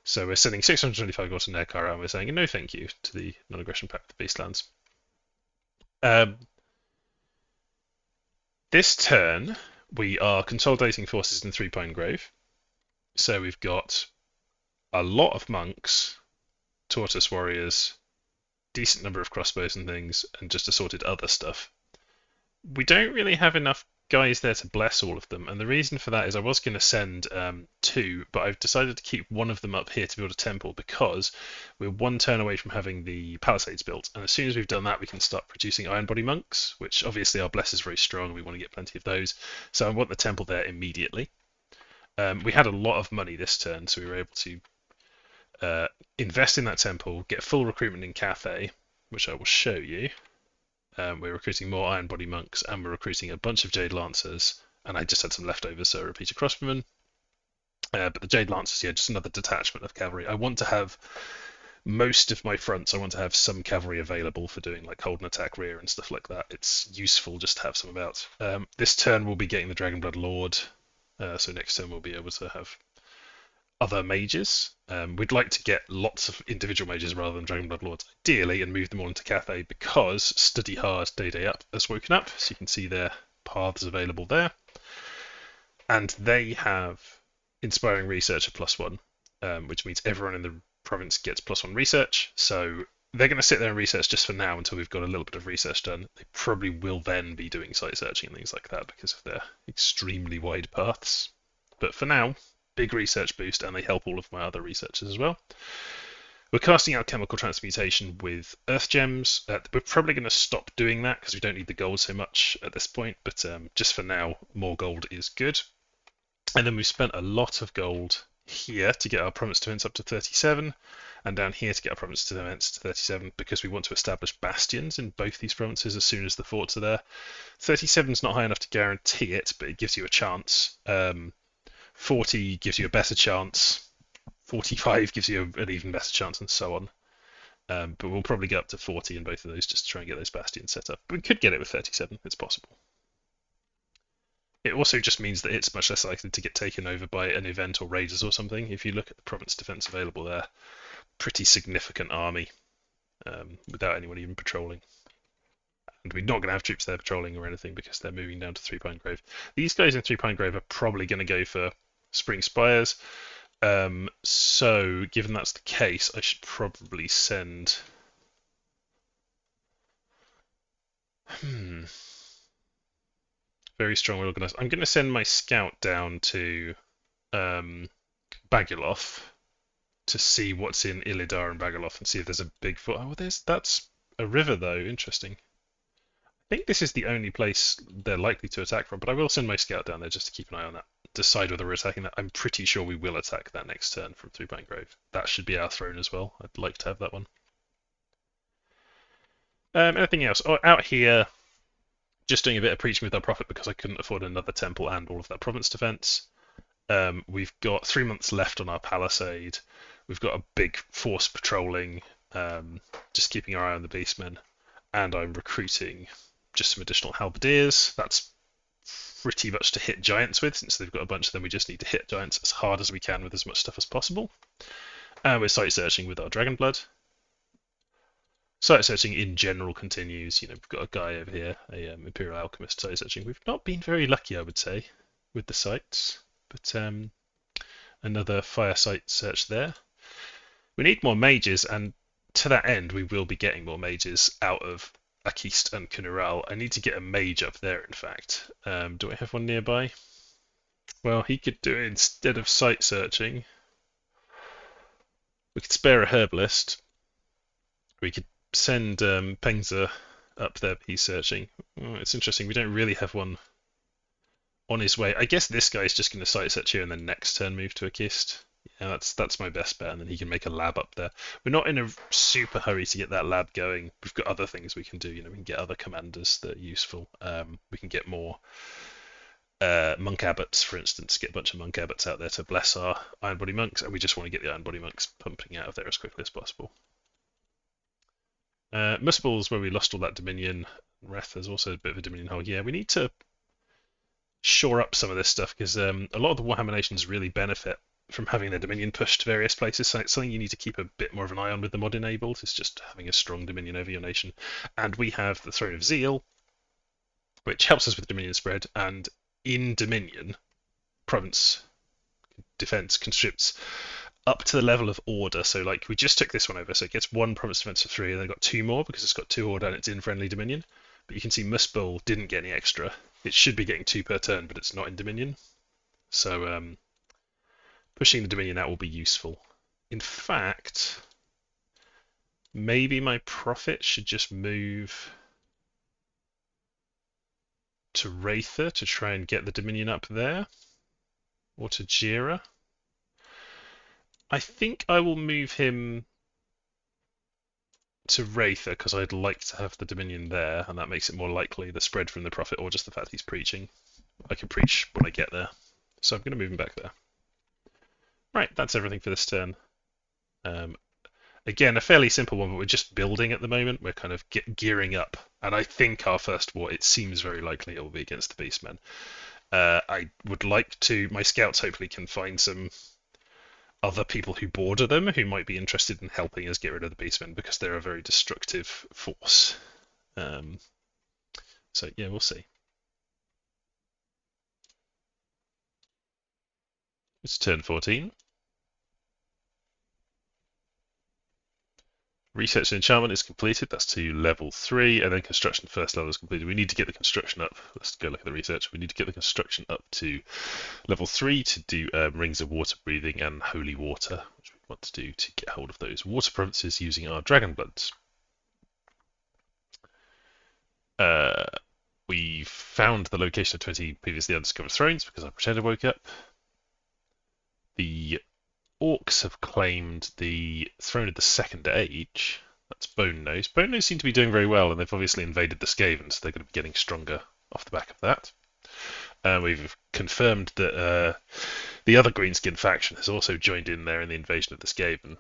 So we're sending 625 gold to Nekara, and we're saying no thank you to the non-aggression pact of the Beastlands. This turn, we are consolidating forces in 3 Pine Grove. So we've got a lot of monks, tortoise warriors, decent number of crossbows and things, and just assorted other stuff. We don't really have enough guys there to bless all of them, and the reason for that is I was going to send two, but I've decided to keep one of them up here to build a temple because we're one turn away from having the palisades built, and as soon as we've done that, we can start producing iron body monks, which obviously our bless is very strong. We want to get plenty of those, so I want the temple there immediately. We had a lot of money this turn, so we were able to invest in that temple, get full recruitment in Cathay, which I will show you. We're recruiting more Iron Body Monks, and we're recruiting a bunch of Jade Lancers, and I just had some leftovers, so a repeater crossbowmen. But the Jade Lancers, yeah, just another detachment of cavalry. I want to have most of my fronts, I want to have some cavalry available for doing like hold and attack rear and stuff like that. It's useful just to have some about. This turn we'll be getting the Dragonblood Lord, so next turn we'll be able to have other mages. We'd like to get lots of individual mages rather than Dragonblood Lords, ideally, and move them all into Cathay because Study Hard Day Up has woken up, so you can see their paths available there. And they have Inspiring Research of +1, which means everyone in the province gets +1 research. So they're going to sit there and research just for now until we've got a little bit of research done. They probably will then be doing site searching and things like that because of their extremely wide paths. But for now, big research boost, and they help all of my other researchers as well. We're casting out chemical transmutation with earth gems. We're probably going to stop doing that because we don't need the gold so much at this point, but just for now, more gold is good. And then we've spent a lot of gold here to get our province defense up to 37, and down here to get our province defense to 37 because we want to establish bastions in both these provinces as soon as the forts are there. 37 is not high enough to guarantee it, but it gives you a chance. 40 gives you a better chance, 45 gives you an even better chance, and so on. But we'll probably get up to 40 in both of those just to try and get those bastions set up. But we could get it with 37, it's possible. It also just means that it's much less likely to get taken over by an event or raiders or something. If you look at the province defense available there, pretty significant army without anyone even patrolling. And we're not going to have troops there patrolling or anything because they're moving down to Three Pine Grove. These guys in Three Pine Grove are probably going to go for Spring Spires. So, given that's the case, I should probably send... Very strongly organised. I'm going to send my scout down to Bagulov to see what's in Ilidar and Bagulov and see if there's a big fort. Oh, that's a river though. Interesting. I think this is the only place they're likely to attack from, but I will send my scout down there just to keep an eye on that. Decide whether we're attacking that. I'm pretty sure we will attack that next turn from Three Pine Grove. That should be our throne as well. I'd like to have that one. Anything else? Oh, out here, just doing a bit of preaching with our prophet because I couldn't afford another temple and all of that province defense. We've got 3 months left on our palisade. We've got a big force patrolling, just keeping our eye on the beastmen, and I'm recruiting just some additional halberdiers. That's pretty much to hit giants with, since they've got a bunch of them. We just need to hit giants as hard as we can with as much stuff as possible. And we're site searching with our Dragonblood. Site searching in general continues. You know, we've got a guy over here, a Imperial Alchemist site searching. We've not been very lucky, I would say, with the sites, but another fire site search there. We need more mages, and to that end, we will be getting more mages out of Akist and Kunural. I need to get a mage up there, in fact. Do I have one nearby? Well, he could do it instead of site searching. We could spare a herbalist. We could send Pengza up there, but he's searching. Oh, it's interesting, we don't really have one on his way. I guess this guy's just going to site search here and then next turn move to Akist. Yeah, that's my best bet, and then he can make a lab up there. We're not in a super hurry to get that lab going. We've got other things we can do. You know, we can get other commanders that are useful. We can get more monk abbots, for instance. Get a bunch of monk abbots out there to bless our Iron Body monks, and we just want to get the Iron Body monks pumping out of there as quickly as possible. Muspel's where we lost all that Dominion. Wrath is also a bit of a Dominion hold. Yeah, we need to shore up some of this stuff because a lot of the Warhammer nations really benefit from having their Dominion pushed to various places. So it's something you need to keep a bit more of an eye on with the mod enabled. It's just having a strong Dominion over your nation. And we have the Throne of Zeal, which helps us with Dominion spread. And in Dominion, province defense constricts up to the level of order. So like we just took this one over, so it gets 1 province defense for 3, and then got 2 more because it's got 2 order and it's in friendly Dominion. But you can see Muspel didn't get any extra. It should be getting 2 per turn, but it's not in Dominion. So pushing the Dominion out will be useful. In fact, maybe my profit should just move to Wraither to try and get the Dominion up there, or to Jira. I think I will move him to Wraither because I'd like to have the Dominion there, and that makes it more likely, the spread from the profit, or just the fact he's preaching. I can preach when I get there. So I'm going to move him back there. Right, that's everything for this turn. Again, a fairly simple one, but we're just building at the moment. We're kind of gearing up. And I think our first war, it seems very likely it will be against the Beastmen. I would like to, my scouts hopefully can find some other people who border them who might be interested in helping us get rid of the Beastmen, because they're a very destructive force. So yeah, we'll see. It's turn 14. Research and enchantment is completed. That's to level 3, and then construction first level is completed. We need to get the construction up. Let's go look at the research. We need to get the construction up to level 3 to do rings of water breathing and holy water, which we want to do to get hold of those water provinces using our dragon bloods. We found the location of 20 previously undiscovered thrones because our pretender woke up. The Orcs have claimed the throne of the Second Age. That's Bone Nose. Bone Nose seem to be doing very well, and they've obviously invaded the Skaven, so they're going to be getting stronger off the back of that. We've confirmed that the other Greenskin faction has also joined in there in the invasion of the Skaven,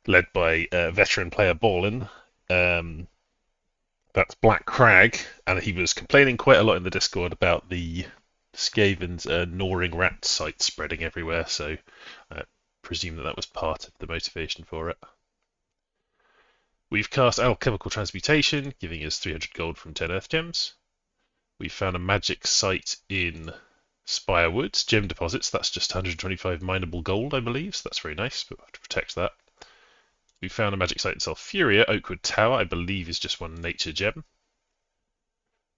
led by veteran player Borlin. That's Black Crag, and he was complaining quite a lot in the Discord about the Skaven's gnawing rat site spreading everywhere, so I presume that was part of the motivation for it. We've cast Alchemical Transmutation, giving us 300 gold from 10 Earth Gems. We've found a magic site in Spire Woods, gem deposits. That's just 125 mineable gold, I believe, so that's very nice, but we'll have to protect that. We found a magic site in Sulfuria. Oakwood Tower, I believe, is just one nature gem.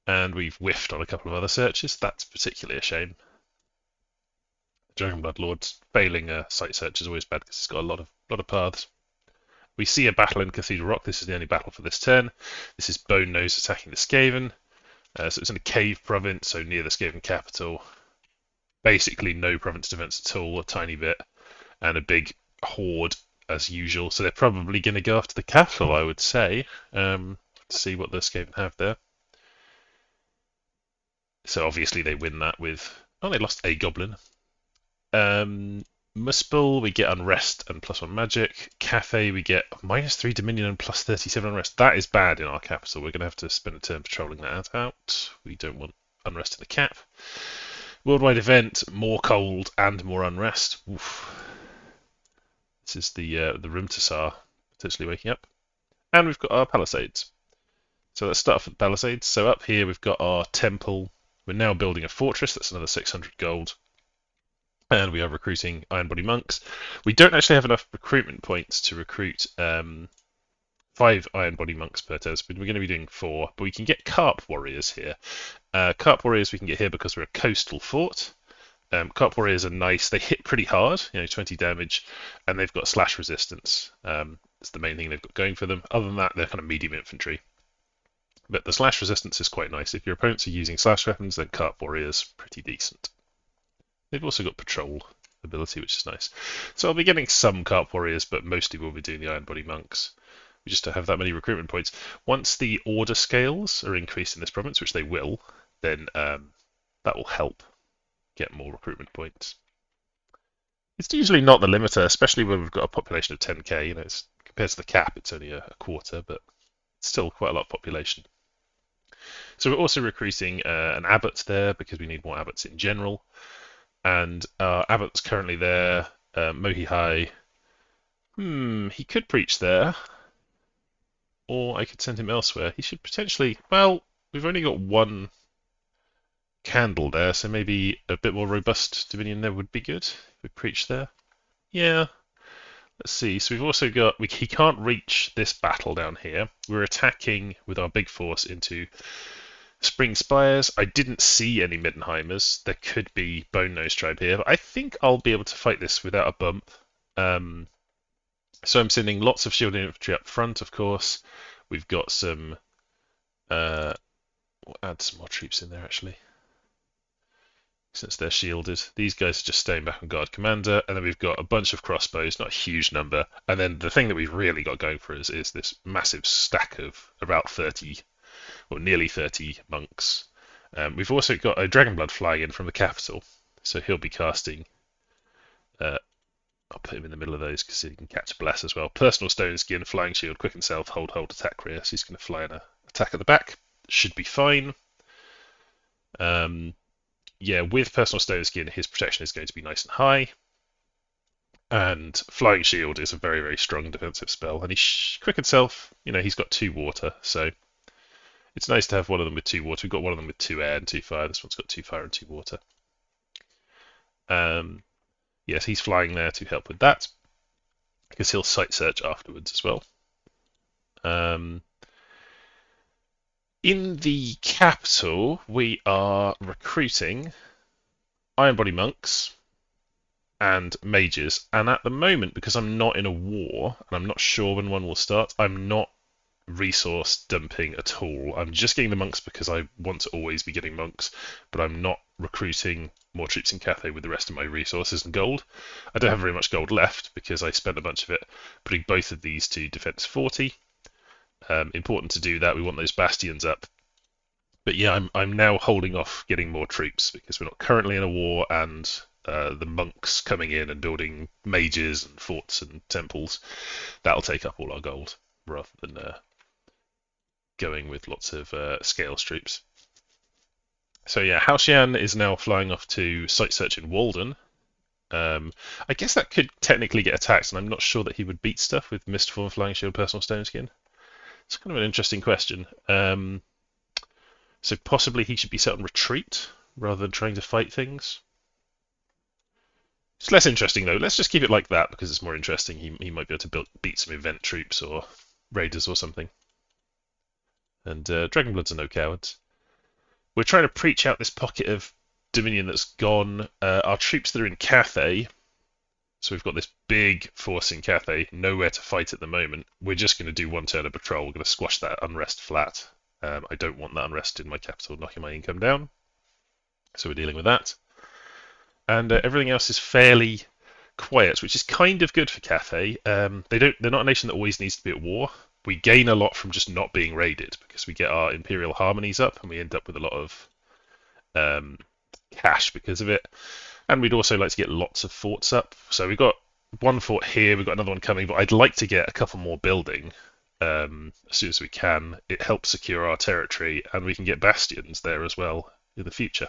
And we've whiffed on a couple of other searches. That's particularly a shame. Dragon Blood Lord's failing a site search is always bad because it's got a lot of paths. We see a battle in Cathedral Rock. This is the only battle for this turn. This is Bone Nose attacking the Skaven. So it's in a cave province, so near the Skaven capital. Basically no province defense at all, a tiny bit, and a big horde as usual. So they're probably going to go after the capital, I would say, to see what the Skaven have there. So obviously they win that with... Oh, they lost a goblin. Muspel, we get unrest and +1 magic. Cathay, we get -3 dominion and +37 unrest. That is bad in our capital. We're going to have to spend a turn patrolling that out. We don't want unrest in the cap. Worldwide event, more cold and more unrest. Oof. This is the Rimtasar potentially waking up. And we've got our palisades. So let's start off with the palisades. So up here we've got our temple. We're now building a fortress. That's another 600 gold. And we are recruiting Iron Body Monks. We don't actually have enough recruitment points to recruit 5 Iron Body Monks per turn. So we're going to be doing 4. But we can get Carp Warriors here. Carp Warriors we can get here because we're a coastal fort. Carp Warriors are nice. They hit pretty hard, 20 damage. And they've got slash resistance. It's the main thing they've got going for them. Other than that, they're kind of medium infantry. But the slash resistance is quite nice. If your opponents are using slash weapons, then Carp Warrior's pretty decent. They've also got patrol ability, which is nice. So I'll be getting some Carp Warriors, but mostly we'll be doing the Iron Body Monks. We just don't have that many recruitment points. Once the order scales are increased in this province, which they will, then that will help get more recruitment points. It's usually not the limiter, especially when we've got a population of 10k. It's, compared to the cap, it's only a quarter, but it's still quite a lot of population. So we're also recruiting an abbot there because we need more abbots in general. And our abbot's currently there, Mohi High. He could preach there. Or I could send him elsewhere. He should potentially... Well, we've only got one candle there, so maybe a bit more robust Dominion there would be good if we preach there. Yeah. Let's see. So we've also got he can't reach this battle down here. We're attacking with our big force into Spring Spires. I didn't see any Middenheimers. There could be Bone Nose Tribe here, but I think I'll be able to fight this without a bump. So I'm sending lots of shield infantry up front, of course. We've got some. We'll add some more troops in there actually, since they're shielded. These guys are just staying back on guard commander, and then we've got a bunch of crossbows, not a huge number. And then the thing that we've really got going for us is this massive stack of about 30, or nearly 30 monks. We've also got a Dragonblood flying in from the capital, so he'll be casting. I'll put him in the middle of those because he can catch a bless as well. Personal Stone Skin, Flying Shield, Quicken Self, Hold, Attack rear. So he's going to fly and attack at the back. Should be fine. Yeah, with Personal Stone Skin, his protection is going to be nice and high. And Flying Shield is a very, very strong defensive spell. And Quicken Self, he's got 2 water, so it's nice to have one of them with 2 water. We've got one of them with 2 air and 2 fire. This one's got 2 fire and 2 water. Yes, he's flying there to help with that, because he'll sight search afterwards as well. In the capital, we are recruiting Iron Body Monks and Mages, and at the moment, because I'm not in a war, and I'm not sure when one will start, I'm not resource dumping at all. I'm just getting the monks because I want to always be getting monks, but I'm not recruiting more troops in Cathay with the rest of my resources and gold. I don't have very much gold left because I spent a bunch of it putting both of these to defense 40. Important to do that. We want those bastions up. But yeah, I'm now holding off getting more troops because we're not currently in a war, and the monks coming in and building mages and forts and temples, that'll take up all our gold rather than going with lots of scales troops. So yeah, Haoshan is now flying off to sight search in Walden. I guess that could technically get attacked, and I'm not sure that he would beat stuff with Mistform, Flying Shield, Personal Stone Skin. It's kind of an interesting question. So possibly he should be set on retreat rather than trying to fight things. It's less interesting though. Let's just keep it like that because it's more interesting. He might be able to beat some event troops or raiders or something. And Dragonbloods are no cowards. We're trying to preach out this pocket of Dominion that's gone. Our troops that are in Cathay, so we've got this big force in Cathay, nowhere to fight at the moment. We're just going to do 1 turn of patrol. We're going to squash that unrest flat. I don't want that unrest in my capital knocking my income down. So we're dealing with that. And everything else is fairly quiet, which is kind of good for Cathay. They're not a nation that always needs to be at war. We gain a lot from just not being raided because we get our imperial harmonies up and we end up with a lot of cash because of it. And we'd also like to get lots of forts up. So we've got 1 fort here, we've got another one coming, but I'd like to get a couple more building as soon as we can. It helps secure our territory, and we can get bastions there as well in the future.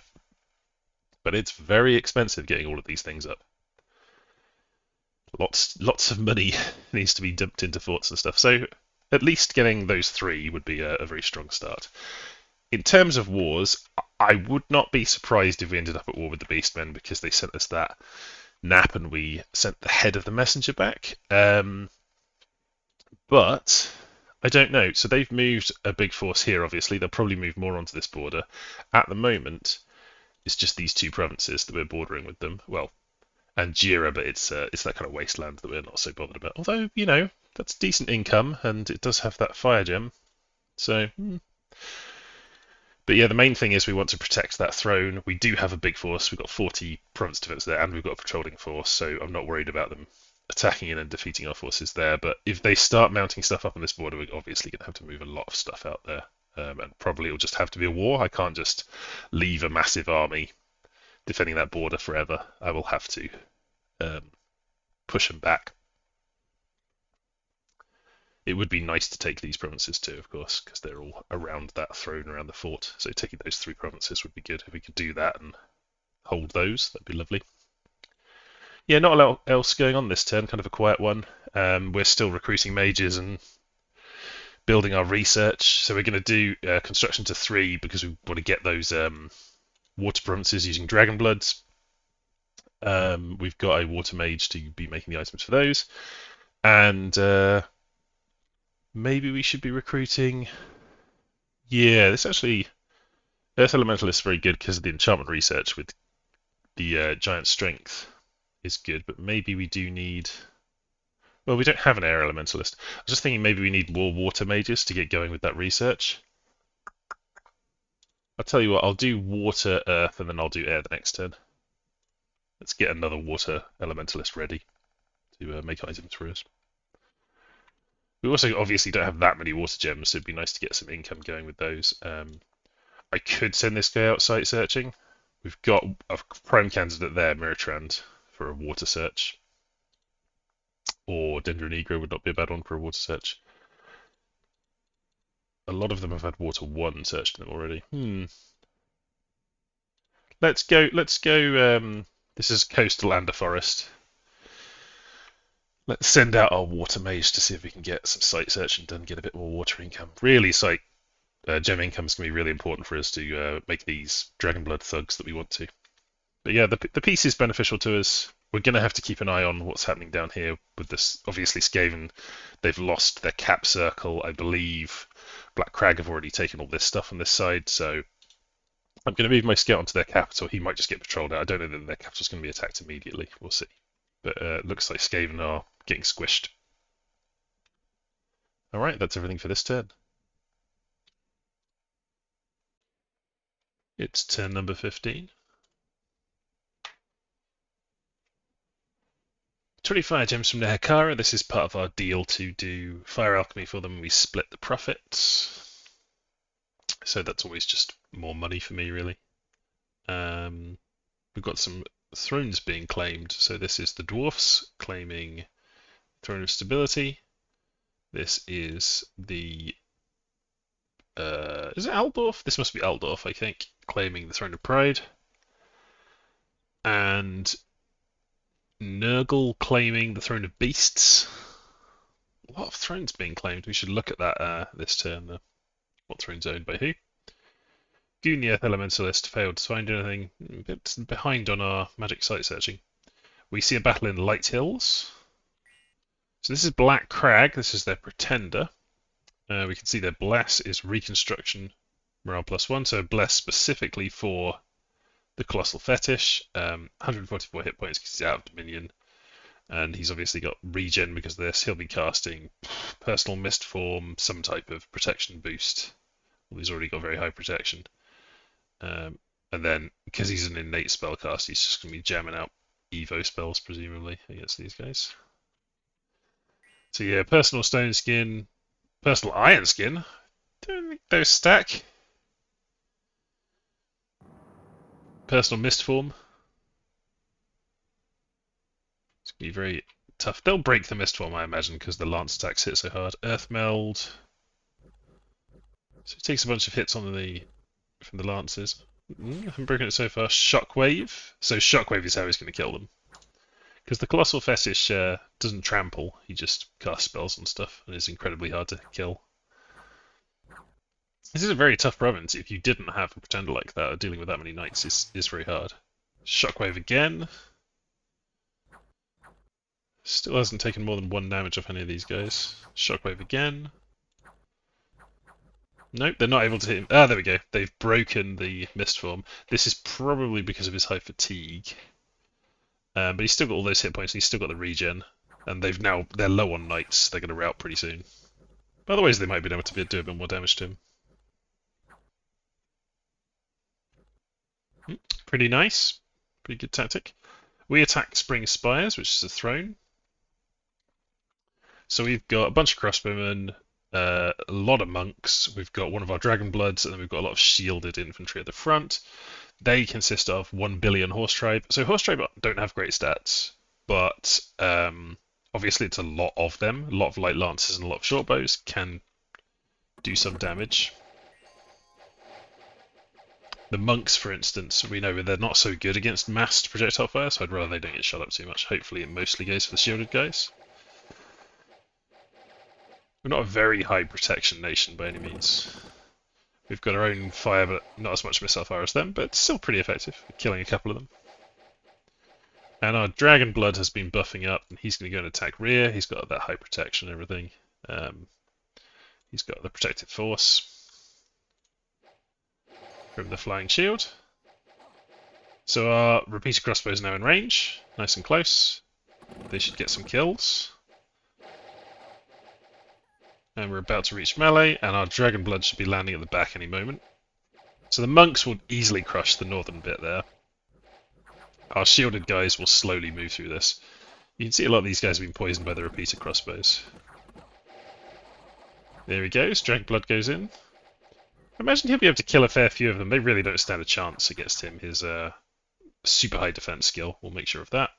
But it's very expensive getting all of these things up. Lots of money needs to be dumped into forts and stuff. So at least getting those 3 would be a very strong start. In terms of wars, I would not be surprised if we ended up at war with the Beastmen because they sent us that nap and we sent the head of the messenger back. But I don't know. So they've moved a big force here, obviously. They'll probably move more onto this border. At the moment, it's just these 2 provinces that we're bordering with them. Well, and Jira, but it's that kind of wasteland that we're not so bothered about. Although, that's decent income, and it does have that fire gem. So, But yeah, the main thing is we want to protect that throne. We do have a big force. We've got 40 province defense there, and we've got a patrolling force, so I'm not worried about them attacking in and defeating our forces there. But if they start mounting stuff up on this border, we're obviously going to have to move a lot of stuff out there. And probably it'll just have to be a war. I can't just leave a massive army defending that border forever. I will have to push them back. It would be nice to take these provinces too, of course, because they're all around that throne, around the fort. So taking those 3 provinces would be good. If we could do that and hold those, that'd be lovely. Yeah, not a lot else going on this turn, kind of a quiet one. We're still recruiting mages and building our research. So we're going to do construction to 3 because we want to get those water provinces using Dragonbloods. We've got a water mage to be making the items for those. And maybe we should be recruiting. Yeah, this actually Earth Elementalist is very good because of the enchantment research with the giant strength is good, but maybe we do need. Well, we don't have an air elementalist. I was just thinking maybe we need more water mages to get going with that research. I'll tell you what, I'll do water, earth, and then I'll do air the next turn. Let's get another water elementalist ready to make items for us. We also obviously don't have that many water gems, so it'd be nice to get some income going with those. I could send this guy out site searching. We've got a prime candidate there, Miratrand, for a water search. Or Dendronegro would not be a bad one for a water search. A lot of them have had water 1 searched in them already. Let's go, this is coastal and a forest. Let's send out our water mage to see if we can get some site searching done, get a bit more water income. Really, site gem income is going to be really important for us to make these Dragonblood thugs that we want to. But yeah, the piece is beneficial to us. We're going to have to keep an eye on what's happening down here with this. Obviously, Skaven, they've lost their cap circle. I believe Black Crag have already taken all this stuff on this side, so I'm going to move my scout onto their capital. He might just get patrolled out. I don't know that their capital's going to be attacked immediately. We'll see. But it looks like Skaven are getting squished. Alright, that's everything for this turn. It's turn number 15. 20 fire gems from the Hekara. This is part of our deal to do fire alchemy for them. We split the profits. So that's always just more money for me, really. We've got some thrones being claimed. So this is the dwarfs claiming Throne of Stability. This is the is it Aldorf? This must be Aldorf, I think, claiming the Throne of Pride. And Nurgle claiming the Throne of Beasts. A lot of thrones being claimed. We should look at that this turn, though. What throne's owned by who? Gunnia Elementalist failed to find anything. A bit behind on our magic site searching. We see a battle in Light Hills. So this is Black Crag. This is their pretender. We can see their bless is reconstruction morale +1. So bless specifically for the Colossal Fetish. 144 hit points because he's out of Dominion. And he's obviously got regen because of this. He'll be casting Personal Mist Form, some type of protection boost. Well, he's already got very high protection. And then, because he's an innate spellcaster, he's just going to be jamming out Evo spells, presumably, against these guys. So yeah, Personal Stone Skin, Personal Iron Skin. Don't think those stack. Personal Mist Form. It's going to be very tough. They'll break the Mist Form, I imagine, because the Lance attacks hit so hard. Earth Meld. So it takes a bunch of hits on from the Lances. I haven't broken it so far. Shockwave. So Shockwave is how he's going to kill them. Because the Colossal Fetish doesn't trample, he just casts spells and stuff, and is incredibly hard to kill. This is a very tough province. If you didn't have a pretender like that, dealing with that many knights is very hard. Shockwave again. Still hasn't taken more than 1 damage off any of these guys. Shockwave again. Nope, they're not able to hit him. Ah, there we go. They've broken the Mist Form. This is probably because of his high fatigue. But he's still got all those hit points, and he's still got the regen. And they're low on knights. They're going to rout pretty soon. Otherwise, they might be able to do a bit more damage to him. Pretty nice. Pretty good tactic. We attack Spring Spires, which is a throne. So we've got a bunch of crossbowmen, a lot of monks. We've got one of our Dragonbloods, and then we've got a lot of shielded infantry at the front. They consist of 1 billion Horse Tribe. So Horse Tribe don't have great stats, but obviously it's a lot of them. A lot of light lances and a lot of shortbows can do some damage. The monks, for instance, we know they're not so good against massed projectile fire, so I'd rather they don't get shot up too much. Hopefully it mostly goes for the shielded guys. We're not a very high protection nation by any means. We've got our own fire, but not as much missile fire as them, but still pretty effective at killing a couple of them. And our Dragon Blood has been buffing up, and he's going to go and attack rear. He's got that high protection and everything. He's got the protective force from the flying shield. So our repeater crossbow is now in range, nice and close. They should get some kills. And we're about to reach melee, and our Dragon Blood should be landing at the back any moment. So the monks will easily crush the northern bit there. Our shielded guys will slowly move through this. You can see a lot of these guys have been poisoned by the repeater crossbows. There he goes, Dragon Blood goes in. I imagine he'll be able to kill a fair few of them. They really don't stand a chance against him. His super high defense skill will make sure of that.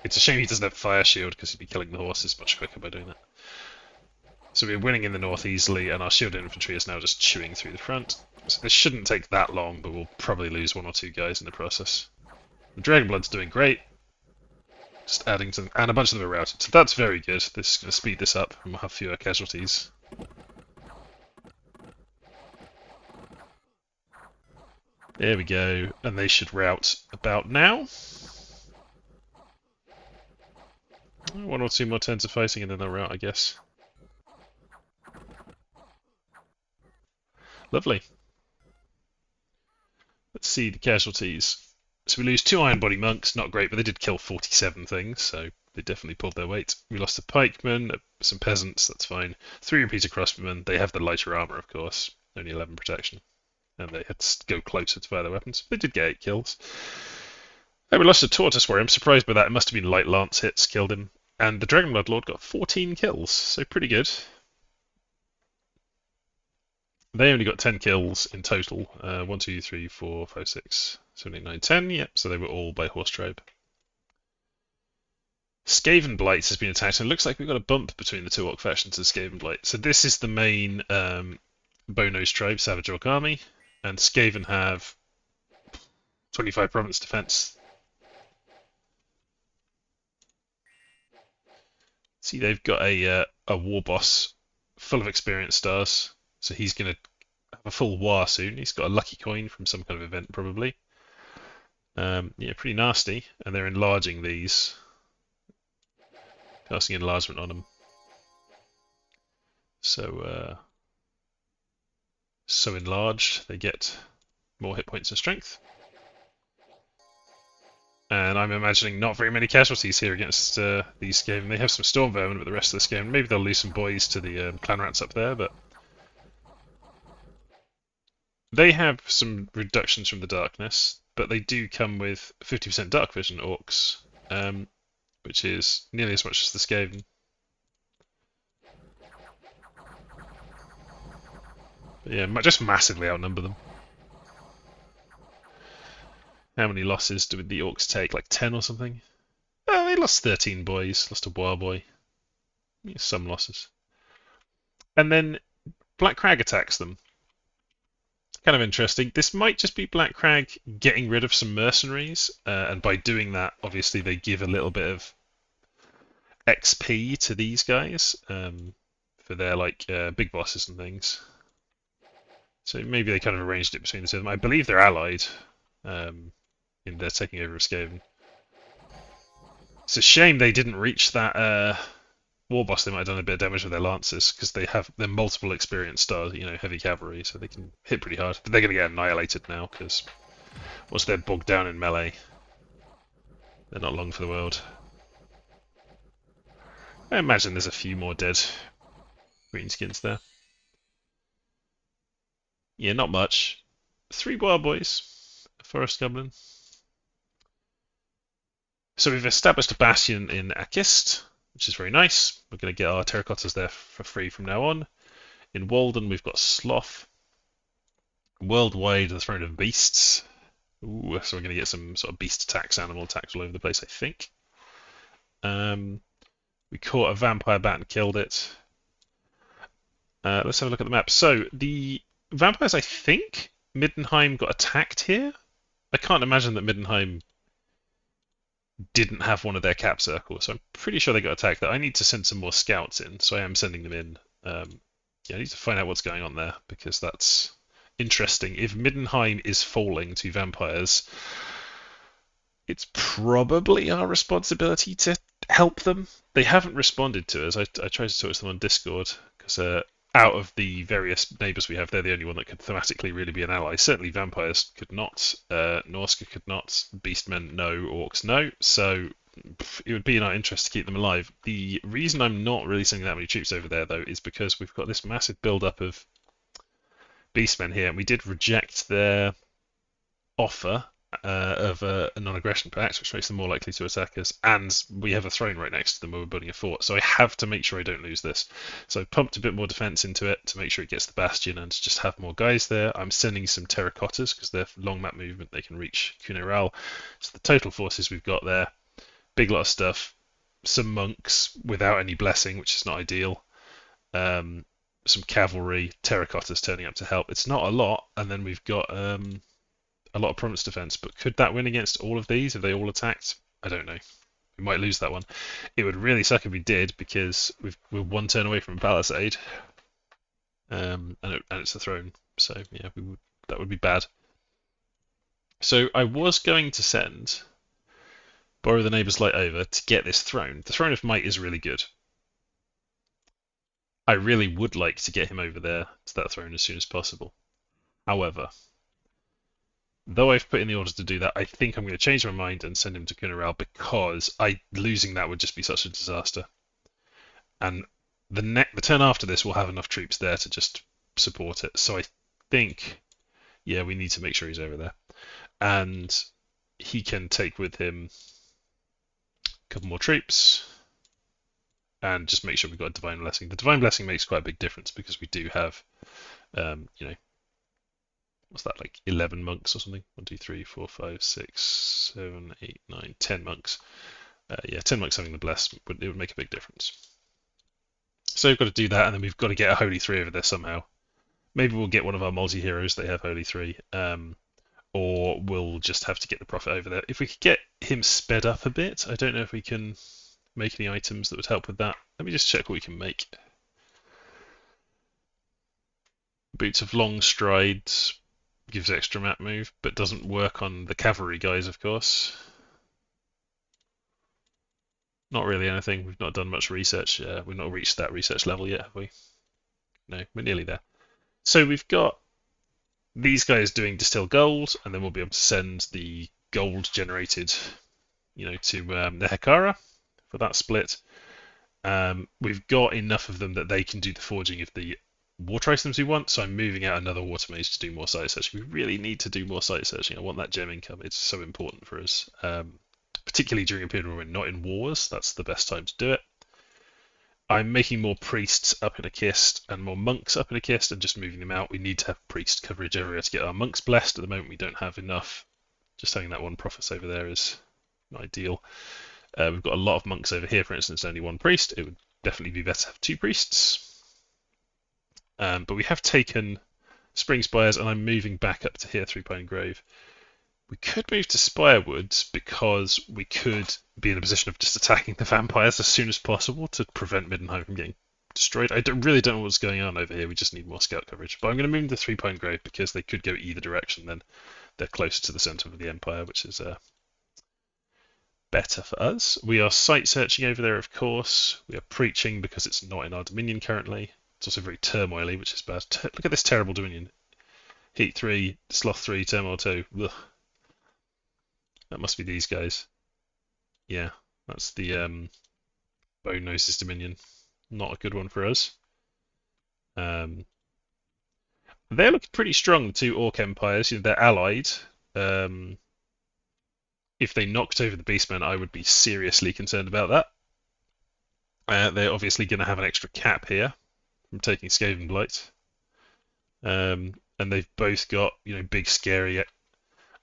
It's a shame he doesn't have fire shield, because he'd be killing the horses much quicker by doing that. So we're winning in the north easily, and our shielded infantry is now just chewing through the front. So this shouldn't take that long, but we'll probably lose 1 or 2 guys in the process. The Dragon Blood's doing great. Just adding to them, and a bunch of them are routed. So that's very good. This is going to speed this up, and we'll have fewer casualties. There we go, and they should rout about now. 1 or 2 more turns of fighting and then they'll rout, I guess. Lovely. Let's see the casualties. So we lose 2 Iron Body Monks, not great, but they did kill 47 things, so they definitely pulled their weight. We lost a pikeman, some peasants, that's fine. 3 repeater crossbowmen, they have the lighter armour, of course, only 11 protection. And they had to go closer to fire their weapons. They did get 8 kills. And we lost a Tortoise Warrior. I'm surprised by that. It must have been light lance hits killed him. And the Dragon Blood Lord got 14 kills, so pretty good. They only got 10 kills in total. 1, 2, 3, 4, 5, 6, 7, 8, 9, 10. Yep, so they were all by horse tribe. Skaven Blight has been attacked, and it looks like we've got a bump between the 2 orc factions of Skaven Blight. So this is the main Bow-Nosed tribe, Savage Orc Army, and Skaven have 25 province defense. See, they've got a war boss full of experience stars, so he's going to have a full war soon. He's got a lucky coin from some kind of event, probably. Yeah, pretty nasty, and they're enlarging these. Casting enlargement on them. So enlarged, they get more hit points and strength. And I'm imagining not very many casualties here against these Skaven. They have some Storm Vermin, but the rest of the Skaven, maybe they'll lose some boys to the Clan Rats up there, but they have some reductions from the darkness, but they do come with 50% dark vision orcs, which is nearly as much as the Skaven. But yeah, just massively outnumber them. How many losses did the orcs take? Like 10 or something? Oh, they lost 13 boys. Lost a war boy. Yeah, some losses. And then Black Crag attacks them. Kind of interesting. This might just be Black Crag getting rid of some mercenaries, and by doing that, obviously they give a little bit of XP to these guys for their like big bosses and things. So maybe they kind of arranged it between the 2 of them. I believe they're allied. In their taking over of Skaven. It's a shame they didn't reach that war boss. They might have done a bit of damage with their lances, because they're multiple experience stars, you know, heavy cavalry, so they can hit pretty hard. But they're going to get annihilated now, because once they're bogged down in melee, they're not long for the world. I imagine there's a few more dead greenskins there. Yeah, not much. 3 wild boys, a forest goblin. So we've established a bastion in Akist, which is very nice. We're going to get our terracottas there for free from now on. In Walden, we've got Sloth. Worldwide, the Throne of Beasts. Ooh, so we're going to get some sort of beast attacks, animal attacks all over the place, I think. We caught a vampire bat and killed it. Let's have a look at the map. So the vampires, I think Middenheim got attacked here. I can't imagine that Middenheim didn't have one of their cap circles, so I'm pretty sure they got attacked. I need to send some more scouts in, so I am sending them in. Yeah, I need to find out what's going on there, because that's interesting. If Middenheim is falling to vampires, it's probably our responsibility to help them. They haven't responded to us. I tried to talk to them on Discord because out of the various neighbours we have, they're the only one that could thematically really be an ally. Certainly vampires could not, Norska could not, beastmen no, orcs no. So it would be in our interest to keep them alive. The reason I'm not really sending that many troops over there, though, is because we've got this massive build-up of beastmen here, and we did reject their offer of a non-aggression pact, which makes them more likely to attack us, and we have a throne right next to them where we're building a fort, so I have to make sure I don't lose this. So I pumped a bit more defense into it to make sure it gets the bastion and to just have more guys there. I'm sending some terracottas because they're long map movement, they can reach Kuneral. So the total forces we've got there, big lot of stuff, some monks without any blessing, which is not ideal. Some cavalry, terracottas turning up to help. It's not a lot, and then we've got a lot of province defense, but could that win against all of these if they all attacked? I don't know. We might lose that one. It would really suck if we did, because we're one turn away from a palisade, and it's a throne. So yeah, that would be bad. So I was going to borrow the neighbour's light over to get this throne. The throne of might is really good. I really would like to get him over there to that throne as soon as possible. However, though I've put in the order to do that, I think I'm going to change my mind and send him to Kunaral because losing that would just be such a disaster. And the turn after this will have enough troops there to just support it. So I think, yeah, we need to make sure he's over there. And he can take with him a couple more troops and just make sure we've got a Divine Blessing. The Divine Blessing makes quite a big difference because we do have, what's that, like 11 monks or something? 1, 2, 3, 4, 5, 6, 7, 8, 9, 10 monks. 10 monks having the bless, it would make a big difference. So we've got to do that, and then we've got to get a Holy 3 over there somehow. Maybe we'll get one of our multi-heroes, they have Holy 3, or we'll just have to get the Prophet over there. If we could get him sped up a bit, I don't know if we can make any items that would help with that. Let me just check what we can make. Boots of long strides gives extra map move, but doesn't work on the cavalry guys, of course. Not really anything. We've not done much research. We've not reached that research level yet, have we? No, we're nearly there. So we've got these guys doing distill gold, and then we'll be able to send the gold generated, to the Hekara for that split. We've got enough of them that they can do the forging of the water items we want, so I'm moving out another water mage to do more site searching. We really need to do more site searching. I want that gem income. It's so important for us, particularly during a period where we're not in wars. That's the best time to do it. I'm making more priests up in a kist and more monks up in a kist and just moving them out. We need to have priest coverage everywhere to get our monks blessed. At the moment we don't have enough. Just having that one prophet over there is not ideal. We've got a lot of monks over here, for instance, only one priest. It would definitely be better to have 2 priests. But we have taken Spring Spires, and I'm moving back up to here, Three Pine Grove. We could move to Spirewoods because we could be in a position of just attacking the vampires as soon as possible to prevent Middenheim from getting destroyed. I really don't know what's going on over here. We just need more scout coverage. But I'm going to move to Three Pine Grove because they could go either direction. Then they're closer to the centre of the Empire, which is better for us. We are site searching over there, of course. We are preaching because it's not in our dominion currently. It's also very turmoily, which is bad. Look at this terrible dominion. Heat 3, Sloth 3, Turmoil 2. Ugh. That must be these guys. Yeah, that's the Bone Noses Dominion. Not a good one for us. They're looking pretty strong, the 2 Orc Empires. They're allied. If they knocked over the Beastmen, I would be seriously concerned about that. They're obviously going to have an extra cap here from taking Skaven Blight. And they've both got, big, scary,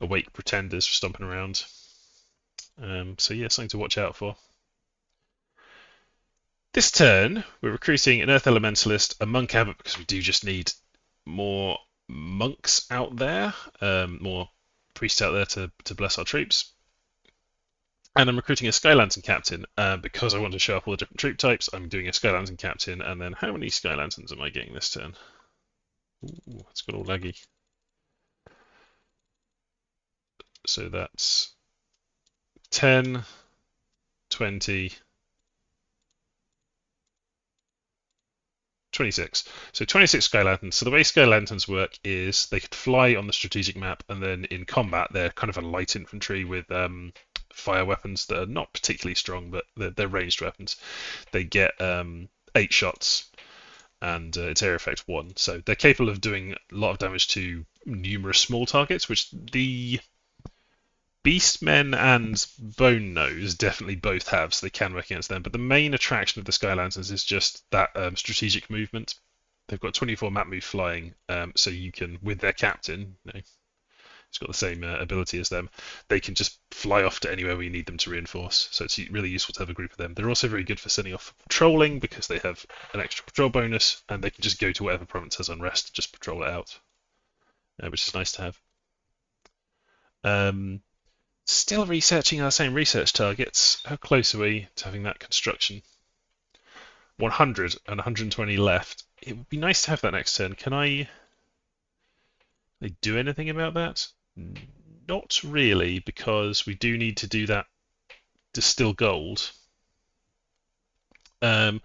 awake pretenders stomping around. So yeah, something to watch out for. This turn, we're recruiting an Earth Elementalist, a Monk Abbot, because we do just need more monks out there, more priests out there to bless our troops. And I'm recruiting a Sky Lantern Captain because I want to show up all the different troop types. I'm doing a Sky Lantern Captain, and then how many Sky Lanterns am I getting this turn? Ooh, it's got all laggy. So that's 10, 20, 26. So 26 Sky Lanterns. So the way Sky Lanterns work is they could fly on the strategic map, and then in combat they're kind of a light infantry with fire weapons that are not particularly strong, but they're ranged weapons. They get 8 shots, and its area effect 1. So they're capable of doing a lot of damage to numerous small targets, which the Beastmen and Bone Nose definitely both have, so they can work against them. But the main attraction of the Sky Lanterns is just that strategic movement. They've got 24 map move flying, so you can, with their captain, he's got the same ability as them, they can just fly off to anywhere we need them to reinforce. So it's really useful to have a group of them. They're also very good for sending off patrolling because they have an extra patrol bonus, and they can just go to whatever province has unrest and just patrol it out, which is nice to have. Still researching our same research targets. How close are we to having that construction? 100 and 120 left. It would be nice to have that next turn. Can I do anything about that? Not really, because we do need to do that distill gold. I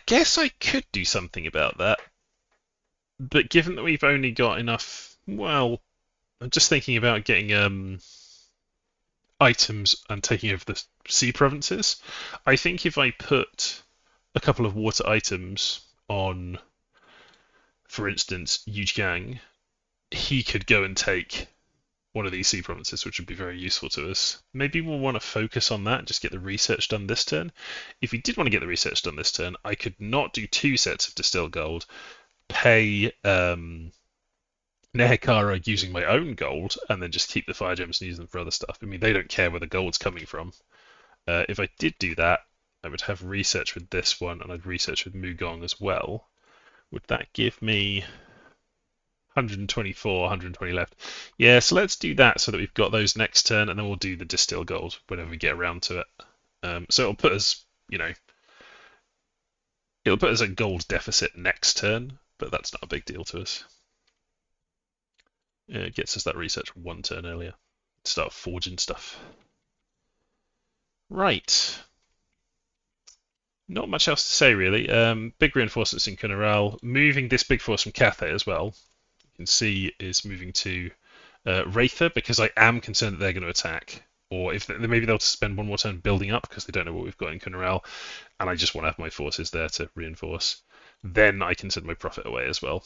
guess I could do something about that, but given that we've only got enough, well, I'm just thinking about getting items and taking over the sea provinces. I think if I put a couple of water items on, for instance, Yu Gang, he could go and take one of these sea provinces, which would be very useful to us. Maybe we'll want to focus on that and just get the research done this turn. If we did want to get the research done this turn, I could not do 2 sets of distilled gold, pay Nehekara using my own gold, and then just keep the fire gems and use them for other stuff. I mean, they don't care where the gold's coming from. If I did do that, I would have research with this one, and I'd research with Mugong as well. Would that give me 124, 120 left? Yeah, so let's do that so that we've got those next turn, and then we'll do the distill gold whenever we get around to it. So it'll put us, it'll put us at gold deficit next turn, but that's not a big deal to us. It gets us that research 1 turn earlier. Start forging stuff. Right. Not much else to say, really. Big reinforcements in Kunaral. Moving this big force from Cathay as well. You can see is moving to Wraither, because I am concerned that they're going to attack. Or if maybe they'll spend 1 more turn building up because they don't know what we've got in Kunaral, and I just want to have my forces there to reinforce. Then I can send my prophet away as well.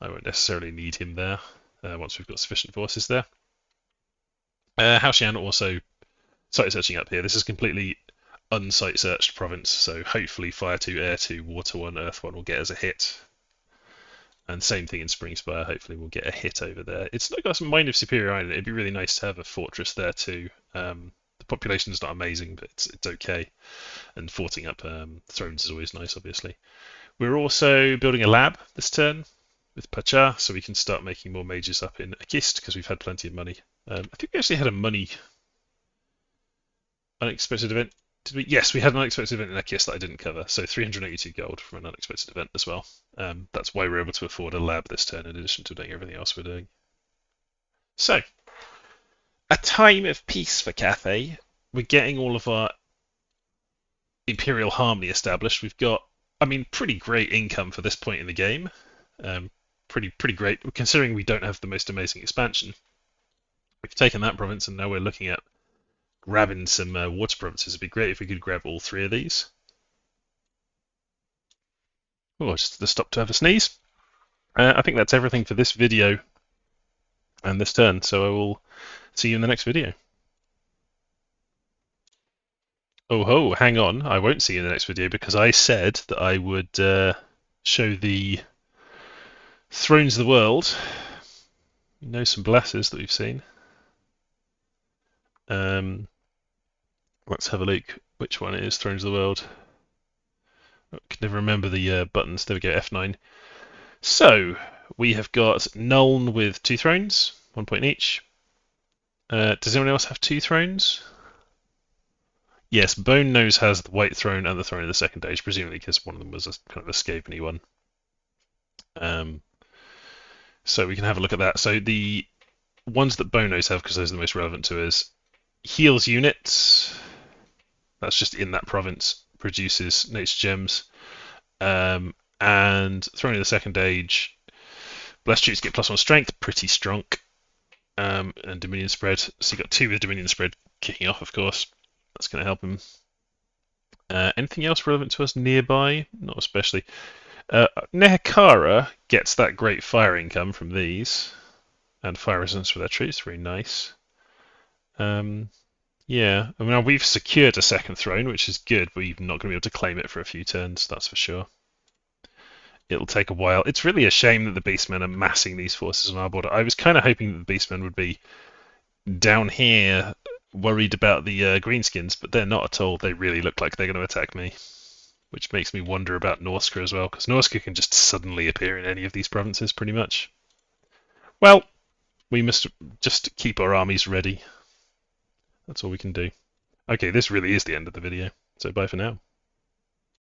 I won't necessarily need him there. Once we've got sufficient forces there. Haoshan also site searching up here. This is completely unsite searched province, so hopefully Fire 2, Air 2, Water 1, Earth 1 will get us a hit. And same thing in Springspire, hopefully we'll get a hit over there. It's got some Mind of Superior Island. It'd be really nice to have a fortress there too. The population's not amazing, but it's okay. And forting up thrones is always nice, obviously. We're also building a lab this turn with Pacha, so we can start making more mages up in Akist, because we've had plenty of money. I think we actually had a money unexpected event. Did we? Yes, we had an unexpected event in Akist that I didn't cover, so 382 gold from an unexpected event as well. That's why we're able to afford a lab this turn, in addition to doing everything else we're doing. So, a time of peace for Cathay. We're getting all of our Imperial Harmony established. We've got, pretty great income for this point in the game. Pretty great, considering we don't have the most amazing expansion. We've taken that province, and now we're looking at grabbing some water provinces. It'd be great if we could grab all 3 of these. Oh, just to stop to have a sneeze. I think that's everything for this video and this turn, so I will see you in the next video. Oh ho, hang on, I won't see you in the next video because I said that I would show the Thrones of the World. You know, some blesses that we've seen. Let's have a look which one it is, Thrones of the World. I can never remember the buttons. There we go, F9. So, we have got Nuln with 2 thrones, 1 point each. Does anyone else have 2 thrones? Yes, Bone Nose has the White Throne and the Throne of the Second Age, presumably because one of them was a kind of a Skaveney one. So we can have a look at that. So the ones that Bonos have, because those are the most relevant to us. Heals units. That's just in that province. Produces Nate's gems. And throwing in the second age, blessed troops get +1 strength, pretty strong. And Dominion spread. So you got 2 with Dominion spread kicking off, of course. That's going to help him. Anything else relevant to us nearby? Not especially. Nehekara gets that great fire income from these, and fire resistance for their troops. Very nice. Yeah, I mean, we've secured a second throne, which is good, but we're not going to be able to claim it for a few turns, that's for sure. It'll take a while. It's really a shame that the Beastmen are massing these forces on our border. I was kind of hoping that the Beastmen would be down here worried about the Greenskins, but they're not at all. They really look like they're going to attack me, which makes me wonder about Norska as well, because Norska can just suddenly appear in any of these provinces, pretty much. Well, we must just keep our armies ready. That's all we can do. Okay, this really is the end of the video, so bye for now.